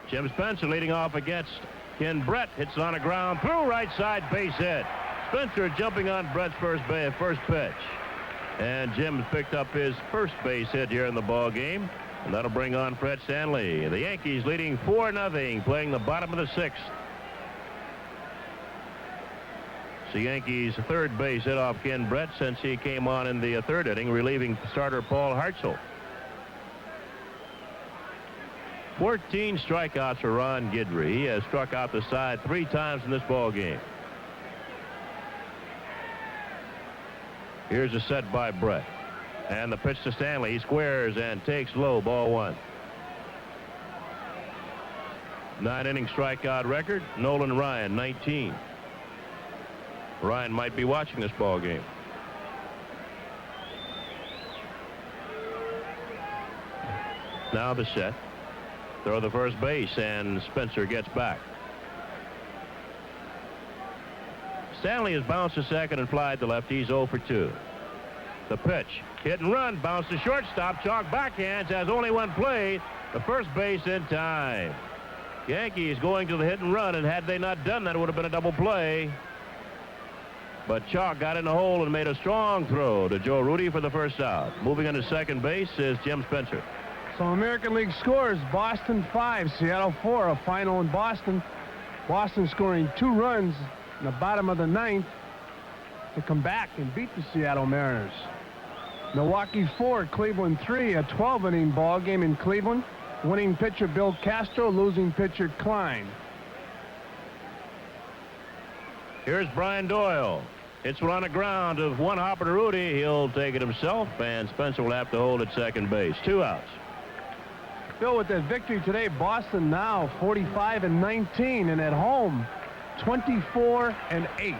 Jim Spencer leading off against Ken Brett. Hits it on a ground through right side, base hit. Spencer jumping on Brett's first pitch. And Jim picked up his first base hit here in the ball game. And that'll bring on Fred Stanley. The Yankees leading 4-0, playing the bottom of the 6th. So Yankees third base hit off Ken Brett since he came on in the third inning, relieving starter Paul Hartzell. 14 strikeouts for Ron Guidry. He has struck out the side 3 times in this ball game. Here's a set by Brett. And the pitch to Stanley. He squares and takes low, ball 1. 9-inning strikeout record. Nolan Ryan, 19. Ryan might be watching this ball game. Now the set. Throw the first base, and Spencer gets back. Stanley has bounced to second and flied to left. He's 0 for 2. The pitch. Hit and run. Bounce to shortstop. Chalk backhands. Has only one play. The first base in time. Yankees going to the hit and run, and had they not done that, it would have been a double play. But Chalk got in the hole and made a strong throw to Joe Rudy for the first out. Moving on to second base is Jim Spencer. So American League scores: Boston 5, Seattle 4. A final in Boston. Boston scoring 2 runs in the bottom of the 9th to come back and beat the Seattle Mariners. Milwaukee 4, Cleveland 3. A 12-inning ball game in Cleveland. Winning pitcher Bill Castro, losing pitcher Klein. Here's Brian Doyle. It's one on the ground of one hopper to Rudy. He'll take it himself, and Spencer will have to hold at second base. 2 outs. Bill, with that victory today, Boston now 45-19, and at home 24-8.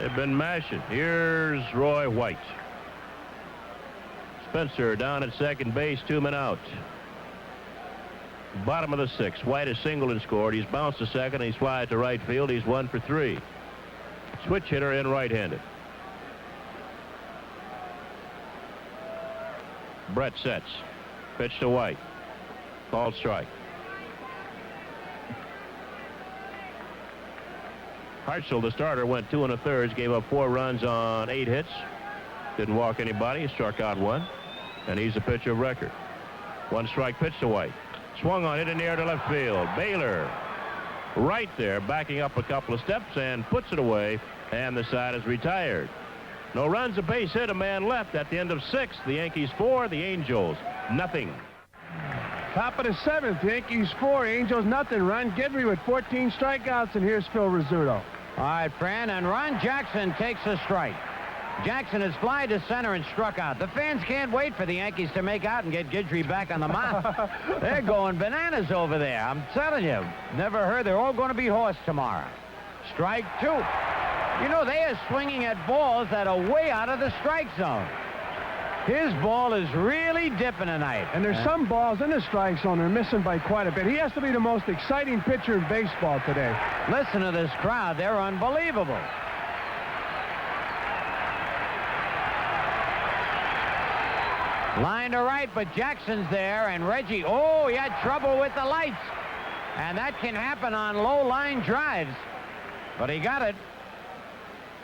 They've been mashing. Here's Roy White. Spencer down at second base, 2 men out. Bottom of the 6th. White has singled and scored. He's bounced to second. He's flied to right field. He's 1 for 3. Switch hitter in right-handed. Brett sets. Pitch to White. Called strike. Hartzell, the starter, went 2 1/3, gave up 4 runs on 8 hits. Didn't walk anybody. Struck out 1. And he's a pitcher of record. 1 strike pitch to White. Swung on it in the air to left field. Baylor right there, backing up a couple of steps and puts it away, and the side is retired. No runs, a base hit, a man left at the end of 6th. The Yankees 4, the Angels nothing. Top of the 7th, Yankees 4, Angels nothing. Ron Guidry with 14 strikeouts, and here's Phil Rizzuto. All right, Fran, and Ron Jackson takes a strike. Jackson has flied to center and struck out. The fans can't wait for the Yankees to make out and get Guidry back on the mound. They're going bananas over there. I'm telling you, never heard. They're all going to be hoarse tomorrow. Strike 2. You know, they are swinging at balls that are way out of the strike zone. His ball is really dipping tonight. And there's some balls in the strike zone they're missing by quite a bit. He has to be the most exciting pitcher in baseball today. Listen to this crowd. They're unbelievable. Line to right, but Jackson's there, and Reggie, oh, he had trouble with the lights. And that can happen on low line drives. But he got it.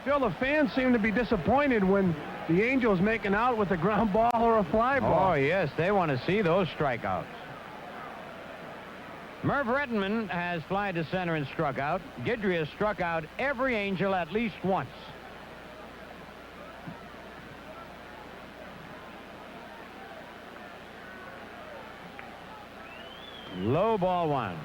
Phil, the fans seem to be disappointed when the Angels making out with a ground ball or a fly ball. Oh, yes, they want to see those strikeouts. Merv Rettenman has flied to center and struck out. Guidry has struck out every Angel at least once. Low ball 1.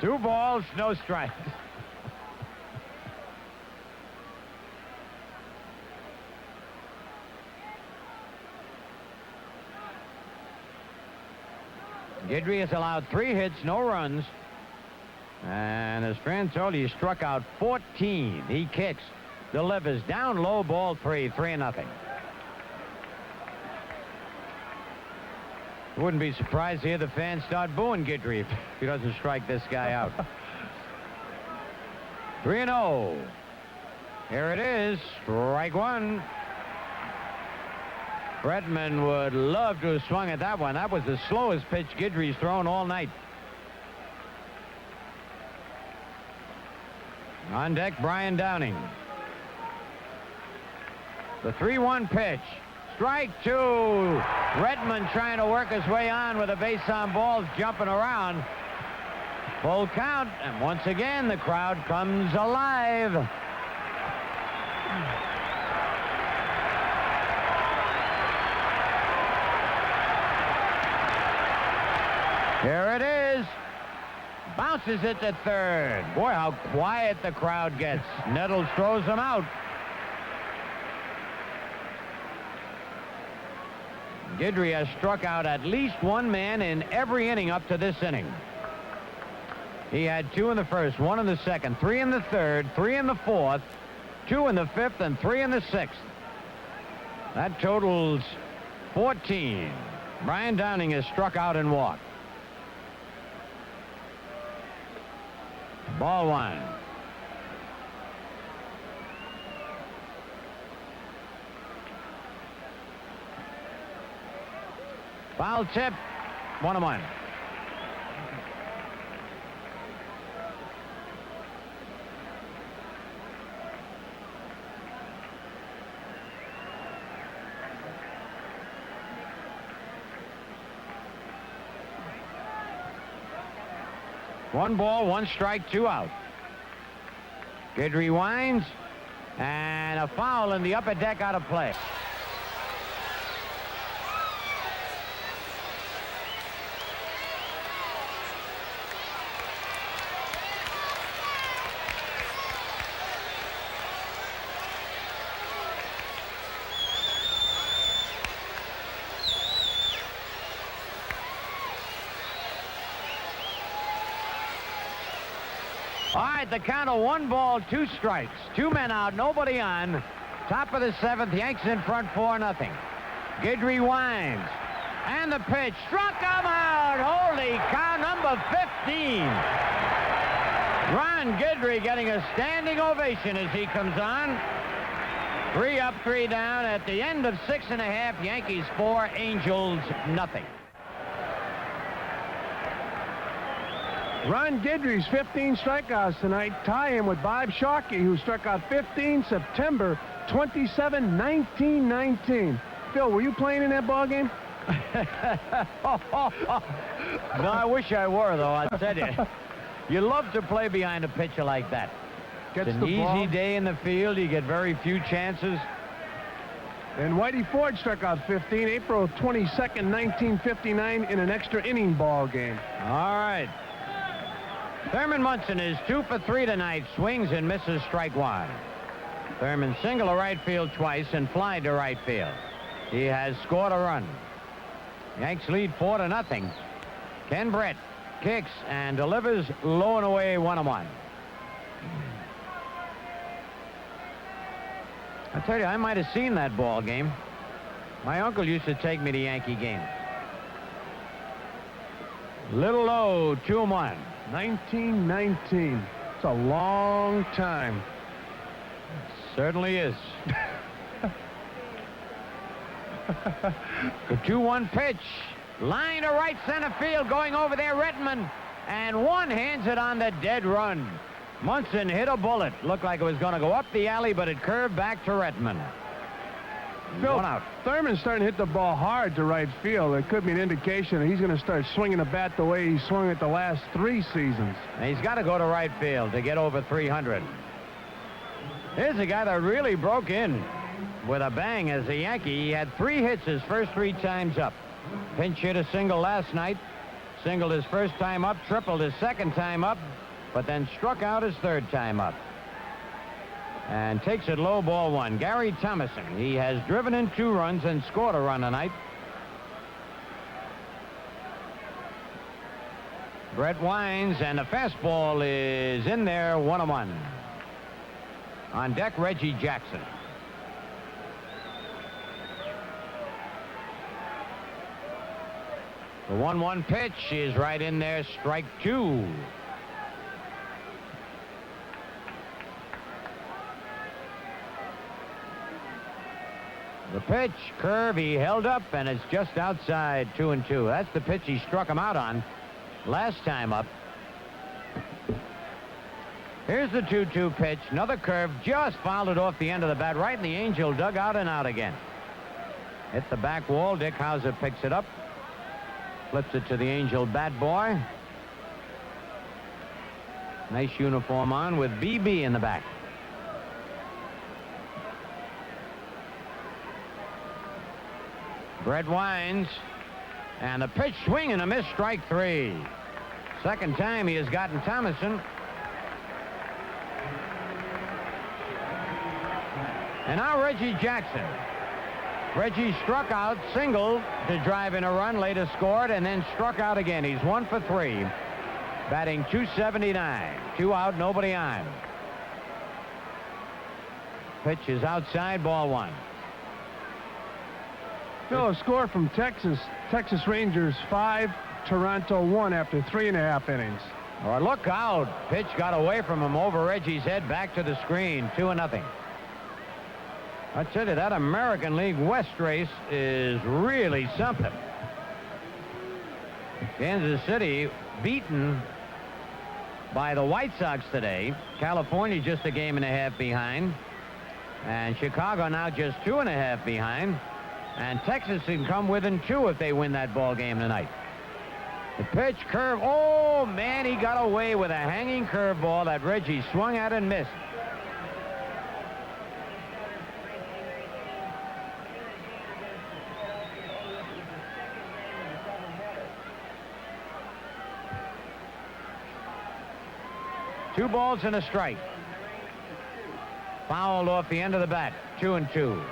Two balls, no strikes. Guidry has allowed 3 hits, no runs. And as Fran told you, he struck out 14. He kicks, delivers, down low, ball 3, 3-0. Wouldn't be surprised to hear the fans start booing Guidry if he doesn't strike this guy out. 3-0. Here it is, strike 1. Bretman would love to have swung at that one. That was the slowest pitch Guidry's thrown all night. On deck, Brian Downing. The 3-1 pitch. Strike 2. Redmond trying to work his way on with a base on balls, jumping around. Full count, and once again the crowd comes alive. Here it is. Bounces it to third. Boy, how quiet the crowd gets. Nettles throws him out. Guidry has struck out at least 1 man in every inning up to this inning. He had 2 in the first, 1 in the second, 3 in the third, 3 in the fourth, 2 in the fifth, and 3 in the sixth. That totals 14. Brian Downing has struck out and walked. Ball 1. Foul tip, 1-1. One ball, 1 strike, 2 out. Guidry winds, and a foul in the upper deck out of play. All right, the count of 1 ball, 2 strikes. 2 men out, nobody on. Top of the 7th, Yanks in front 4-0. Guidry winds. And the pitch. Struck him out. Holy cow, number 15. Ron Guidry getting a standing ovation as he comes on. 3 up, 3 down. At the end of 6.5, Yankees 4, Angels nothing. Ron Guidry's 15 strikeouts tonight tie him with Bob Sharkey, who struck out 15 September 27, 1919. Phil, were you playing in that ball game? No, I wish I were, though. I tell you, you love to play behind a pitcher like that. Gets it's an the ball. easy day in the field. You get very few chances. And Whitey Ford struck out 15 April 22nd, 1959 in an extra inning ball game. All right. Thurman Munson is 2 for 3 tonight. Swings and misses, strike 1. Thurman single to right field twice and fly to right field. He has scored a run. Yanks lead 4-0. Ken Brett kicks and delivers low and away, 1-1. I tell you, I might have seen that ball game. My uncle used to take me to Yankee games. Little low, 2-1. 1919. It's a long time. Certainly is. The 2-1 pitch. Line to right center field, going over there, Redmond. And one hands it on the dead run. Munson hit a bullet. Looked like it was going to go up the alley, but it curved back to Redmond. Phil, One out. Thurman's starting to hit the ball hard to right field. It could be an indication that he's going to start swinging the bat the way he swung it the last 3 seasons. And he's got to go to right field to get over 300. Here's a guy that really broke in with a bang as a Yankee. He had 3 hits his first 3 times up. Pinch hit a single last night. Singled his first time up, tripled his second time up, but then struck out his 3rd time up. And takes it low, ball 1. Gary Thomason. He has driven in 2 runs and scored a run tonight. Brett winds, and the fastball is in there, 1-1. On deck, Reggie Jackson. The 1-1 pitch is right in there, strike 2. The pitch, curve, he held up, and it's just outside 2-2. That's the pitch he struck him out on last time up. Here's the 2-2 pitch. Another curve, just fouled it off the end of the bat, right in the Angel dugout and out again. Hit the back wall. Dick Hauser picks it up. Flips it to the Angel bat boy. Nice uniform on with BB in the back. Brett winds, and the pitch, swing and a miss, strike 3. Second time he has gotten Thomason. And now Reggie Jackson. Reggie struck out, singled to drive in a run, later scored, and then struck out again. He's 1 for 3, batting .279. 2 out, nobody on. Pitch is outside, ball 1. No, a score from Texas. Texas Rangers 5, Toronto 1 after 3.5 innings. Oh, look out. Pitch got away from him over Reggie's head, back to the screen, 2-0. I tell you, that American League West race is really something. Kansas City beaten by the White Sox today. California just a game and a half behind. And Chicago now just 2.5 behind. And Texas can come within 2 if they win that ball game tonight. The pitch, curve. Oh, man, he got away with a hanging curveball that Reggie swung at and missed. Two balls and a strike. Fouled off the end of the bat. 2-2.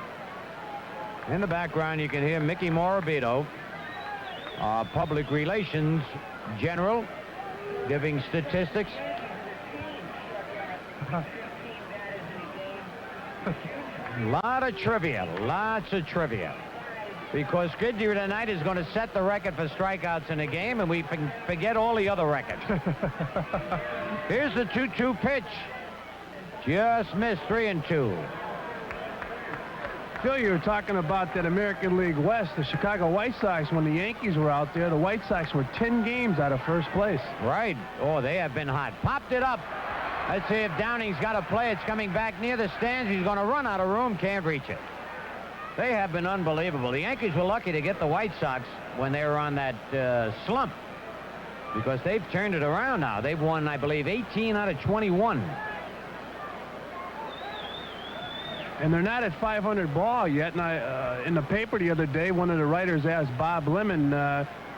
In the background, you can hear Mickey Morabito, our public relations general, giving statistics. Lot of trivia, lots of trivia. Because Guidry tonight is going to set the record for strikeouts in a game, and we forget all the other records. Here's the 2-2 pitch. Just missed, 3-2. Phil, you were talking about that American League West, the Chicago White Sox. When the Yankees were out there, the White Sox were 10 games out of first place. Right. Oh, they have been hot. Popped it up. Let's see if Downing's got a play. It's coming back near the stands. He's going to run out of room. Can't reach it. They have been unbelievable. The Yankees were lucky to get the White Sox when they were on that slump, because they've turned it around now. They've won, I believe, 18 out of 21. And they're not at 500 ball yet. And in the paper the other day, one of the writers asked Bob Lemon,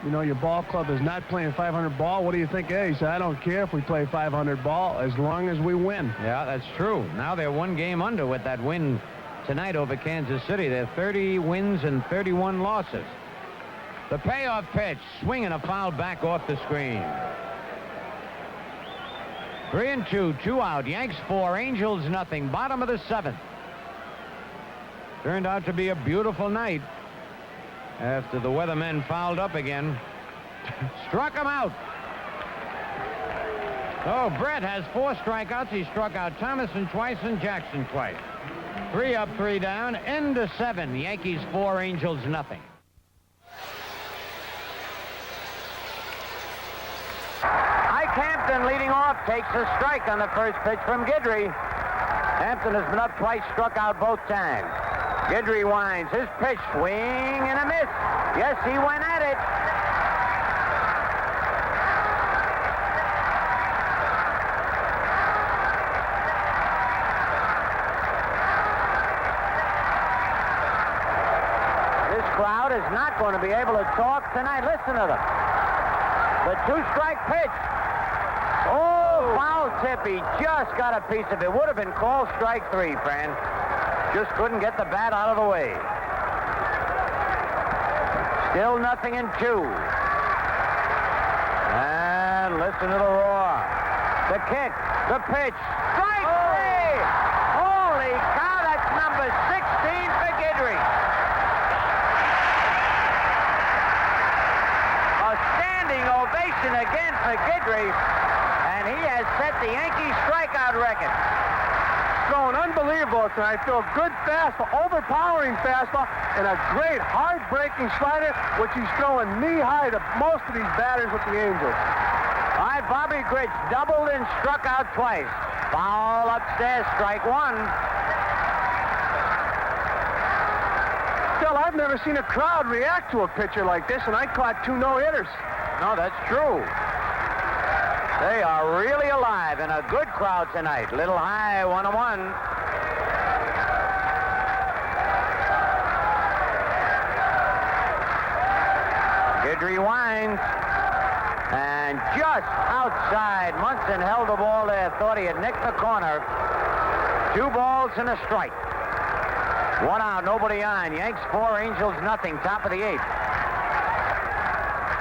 you know, your ball club is not playing 500 ball. What do you think? He said, I don't care if we play 500 ball as long as we win. Yeah, that's true. Now they're 1 game under with that win tonight over Kansas City. They're 30 wins and 31 losses. The payoff pitch, swinging a foul back off the screen. 3-2, 2 out. Yanks 4, Angels nothing. Bottom of the 7th. Turned out to be a beautiful night after the weathermen fouled up again. Struck him out. Oh, Brett has 4 strikeouts. He struck out Thomason twice and Jackson twice. 3 up, 3 down. End of 7. Yankees 4, Angels nothing. Ike Hampton leading off, takes a strike on the first pitch from Guidry. Hampton has been up twice, struck out both times. Guidry winds, his pitch, swing and a miss. Yes, he went at it. This crowd is not going to be able to talk tonight. Listen to them. The 2-strike pitch. Oh, foul tip. He just got a piece of it. Would have been called strike 3, Fran. Just couldn't get the bat out of the way. Still 0-2. And Listen to the roar. The kick, the pitch, strike three! Holy cow, that's number 16 for Guidry. A standing ovation again for Guidry, and he has set the Yankee strikeout record. Throwing unbelievable tonight. Phil, good fastball, overpowering fastball, and a great hard-breaking slider, which he's throwing knee-high to most of these batters with the Angels. All right, Bobby Grich doubled and struck out twice. Foul upstairs, strike one. Phil, I've never seen a crowd react to a pitcher like this, and I caught 2 no-hitters. No, that's true. They are really alive and a good crowd tonight. Little high, 1-1. Guidry winds. And just outside, Munson held the ball there. Thought he had nicked the corner. 2 balls and a strike. 1 out, nobody on. Yanks 4, Angels nothing. Top of the 8th.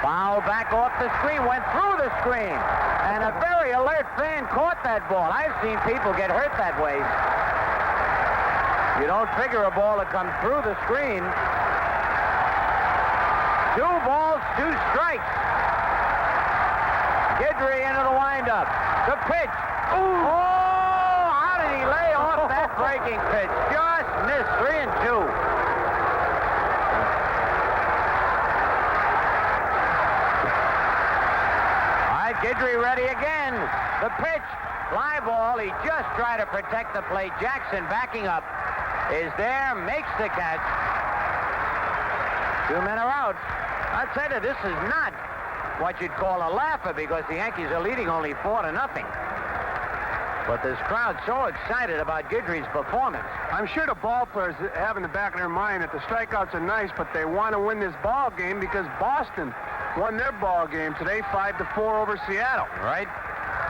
Foul back off the screen, went through the screen. And a very alert fan caught that ball. I've seen people get hurt that way. You don't figure a ball to come through the screen. 2 balls, 2 strikes. Guidry into the windup. The pitch. Ooh. Oh, how did he lay off that breaking pitch? Just missed. 3-2. Guidry ready again. The pitch, fly ball. He just tried to protect the plate. Jackson backing up is there, makes the catch. 2 men are out. I'll tell you, this is not what you'd call a laugher because the Yankees are leading only 4-0. But this crowd's so excited about Guidry's performance. I'm sure the ball players have in the back of their mind that the strikeouts are nice, but they want to win this ball game because Boston won their ball game today, 5-4 over Seattle. Right.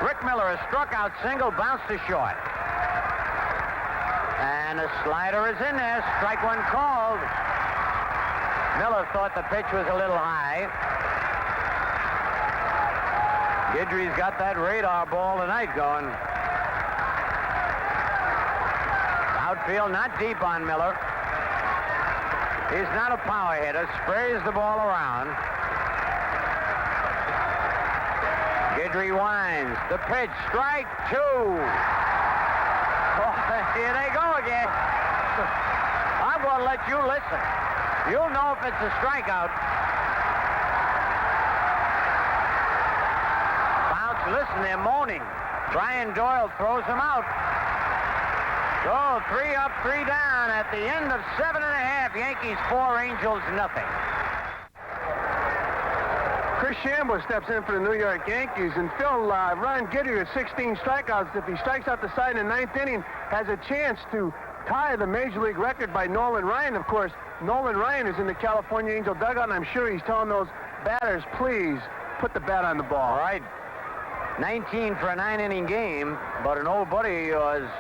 Rick Miller, a struck out single, bounced to short. And a slider is in there. Strike one called. Miller thought the pitch was a little high. Guidry's got that radar ball tonight going. Outfield not deep on Miller. He's not a power hitter. Sprays the ball around. Guidry winds. The pitch, strike 2. Oh, here they go again. I'm going to let you listen. You'll know if it's a strikeout. Bounce, listen, they're moaning. Brian Doyle throws him out. So 3 up, 3 down at the end of 7.5. Yankees 4, Angels nothing. Chris Shambo steps in for the New York Yankees, and Phil, Ron Guidry with 16 strikeouts. If he strikes out the side in the 9th inning, has a chance to tie the Major League record by Nolan Ryan. Of course, Nolan Ryan is in the California Angel dugout, and I'm sure he's telling those batters, please put the bat on the ball. All right. 19 for a 9-inning game, but an old buddy of yours,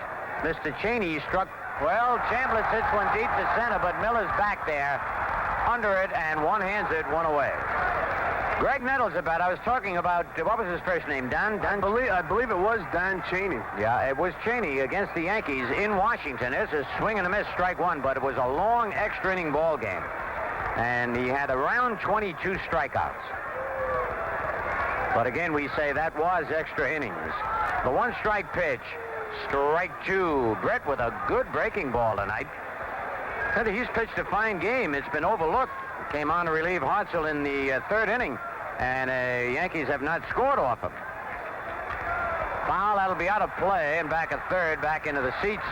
Mr. Cheney, struck. Well, Chambliss hits one deep to center, but Miller's back there under it and one-hands it, one away. Greg Nettles about. I was talking about, what was his first name? Don? I believe it was Don Cheney. Yeah, it was Cheney against the Yankees in Washington. There's a swing and a miss, strike 1, but it was a long extra inning ball game. And he had around 22 strikeouts. But again, we say that was extra innings. The 1-strike pitch, strike 2. Brett with a good breaking ball tonight. He's pitched a fine game. It's been overlooked. Came on to relieve Hartzell in the 3rd inning. And Yankees have not scored off him. Foul, that'll be out of play, and back at third, back into the seats.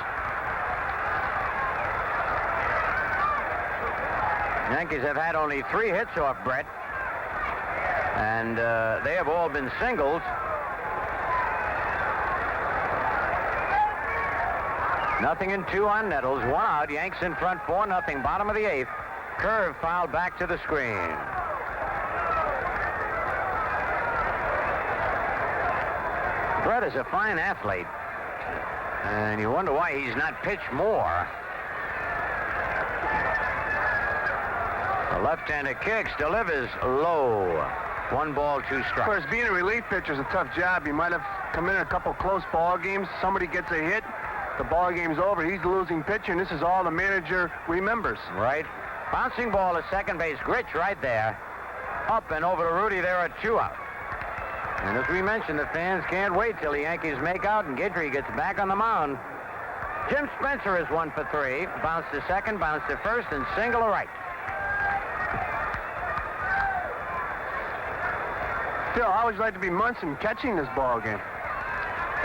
Yankees have had only 3 hits off Brett. And they have all been singles. Nothing in 2 on Nettles. 1 out. Yanks in front, 4-0. Bottom of the 8th. Curve fouled back to the screen. Brett is a fine athlete. And you wonder why he's not pitched more. The left-hander kicks, delivers low. 1 ball, 2 Of strikes. course, being a relief pitcher is a tough job. You might have come in a couple close ball games. Somebody gets a hit. The ball game's over. He's the losing pitcher, and this is all the manager remembers. Right. Bouncing ball to second base. Gritch right there. Up and over to Rudy. There are 2 out. And as we mentioned, the fans can't wait till the Yankees make out and Guidry gets back on the mound. Jim Spencer is 1 for 3. Bounce to second, bounce to first, and single to right. Phil, how would you like to be Munson catching this ball game?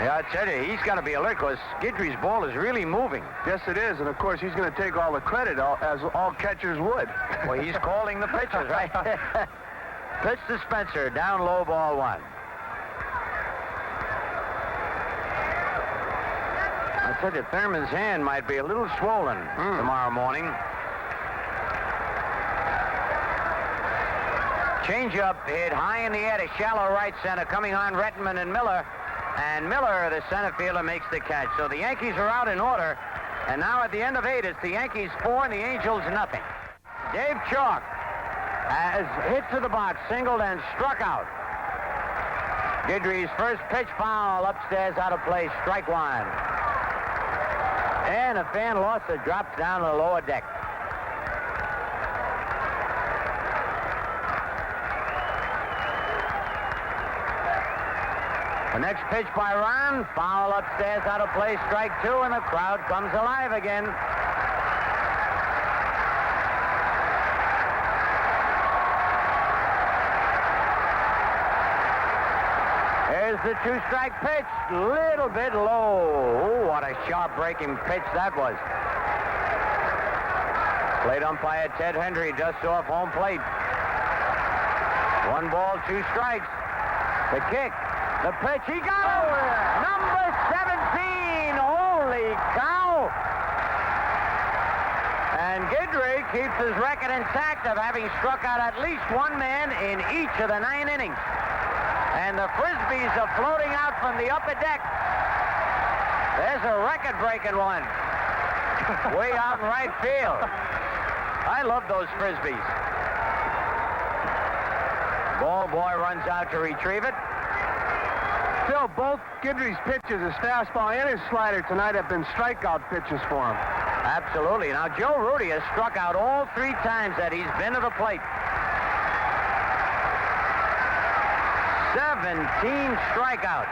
Yeah, I tell you, he's got to be alert because Guidry's ball is really moving. Yes, it is. And, of course, he's going to take all the credit, as all catchers would. Well, he's calling the pitches, right? Pitch to Spencer, down low, ball 1. I tell you, Thurman's hand might be a little swollen tomorrow morning. Change up, hit high in the air to shallow right center, coming on Rettenman and Miller. And Miller, the center fielder, makes the catch. So the Yankees are out in order. And now at the end of 8, it's the Yankees 4 and the Angels nothing. Dave Chalk has hit to the box, singled and struck out. Guidry's first pitch foul upstairs out of play, strike 1. And a fan lost it, drops down to the lower deck. The next pitch by Ron, foul upstairs out of play, strike 2, and the crowd comes alive again. Here's the 2-strike pitch, little bit low. Ooh, what a sharp breaking pitch that was. Plate umpire Ted Hendry just off home plate. 1 ball, 2 strikes. The kick. The pitch, he got it! Number 17! Holy cow! And Guidry keeps his record intact of having struck out at least 1 man in each of the 9 innings. And the Frisbees are floating out from the upper deck. There's a record-breaking one. Way out in right field. I love those Frisbees. Ball boy runs out to retrieve it. Phil, both Guidry's pitches, his fastball and his slider tonight, have been strikeout pitches for him. Absolutely. Now, Joe Rudy has struck out all 3 times that he's been to the plate. 17 strikeouts.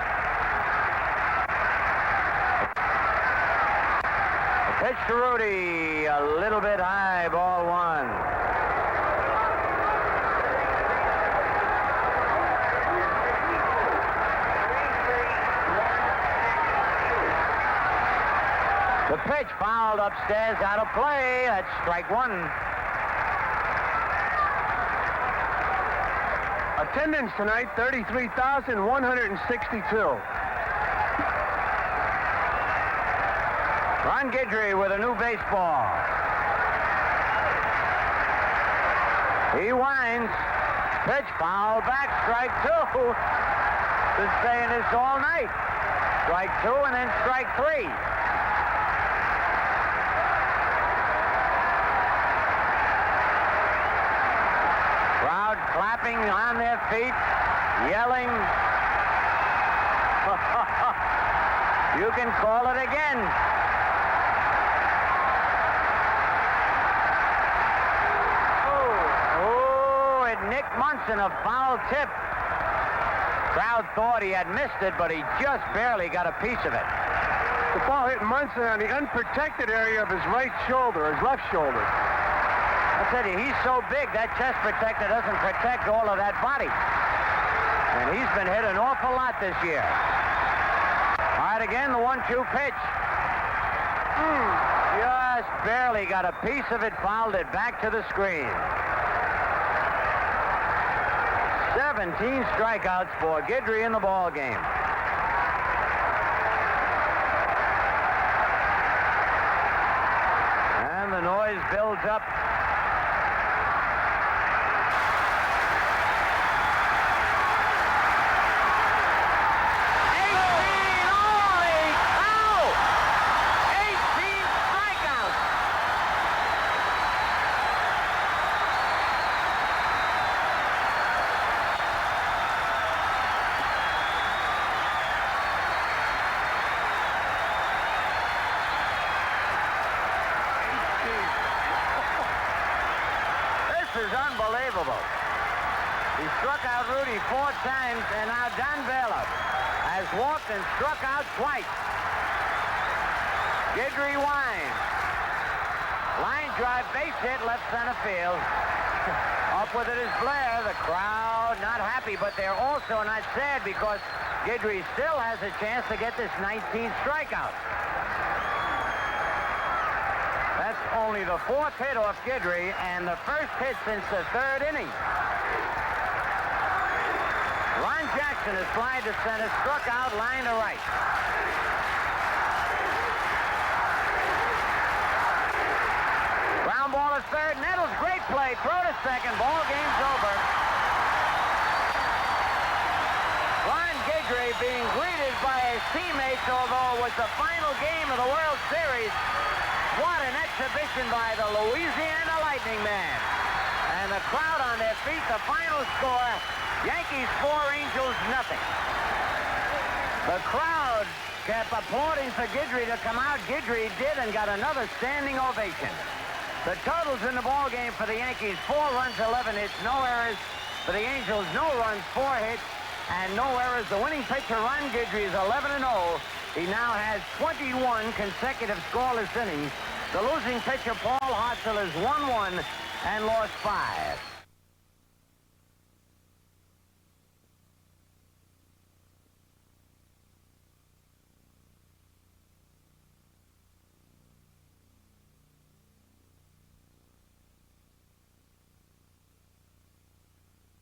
The pitch to Rudy, a little bit high, ball 1. The pitch fouled upstairs, out of play. That's strike 1. Attendance tonight, 33,162. Ron Guidry with a new baseball. He winds. Pitch foul back, strike 2. Been saying this all night. Strike 2 and then strike 3. Crowd clapping on their feet, yelling. You can call it again. Oh, it Nick Munson, a foul tip. Crowd thought he had missed it, but he just barely got a piece of it. The ball hit Munson on the unprotected area of his right shoulder, his left shoulder. I tell you, he's so big, that chest protector doesn't protect all of that body. And he's been hit an awful lot this year. All right, again, the 1-2 pitch. Just barely got a piece of it, fouled it back to the screen. 17 strikeouts for Guidry in the ball game. And the noise builds up. struck out Rudy 4 times, and now Don Vela has walked and struck out twice. Guidry winds. Line drive, base hit, left center field. Up with it is Blair. The crowd not happy, but they're also not sad because Guidry still has a chance to get this 19th strikeout. That's only the 4th hit off Guidry and the first hit since the 3rd inning. Ron Jackson is flying to center, struck out, line to right. Ground ball is third. Nettles, great play. Throw to second. Ball game's over. Ron Guidry being greeted by his teammates, although it was the final game of the World Series. What an exhibition by the Louisiana Lightning man. And the crowd on their feet. The final score, Yankees 4, Angels nothing. The crowd kept applauding for Guidry to come out. Guidry did and got another standing ovation. The totals in the ball game for the Yankees, 4 runs, 11 hits, no errors. For the Angels, no runs, 4 hits, and no errors. The winning pitcher, Ron Guidry, is 11-0. He now has 21 consecutive scoreless innings. The losing pitcher, Paul Hartzell, is 1-1 and lost 5.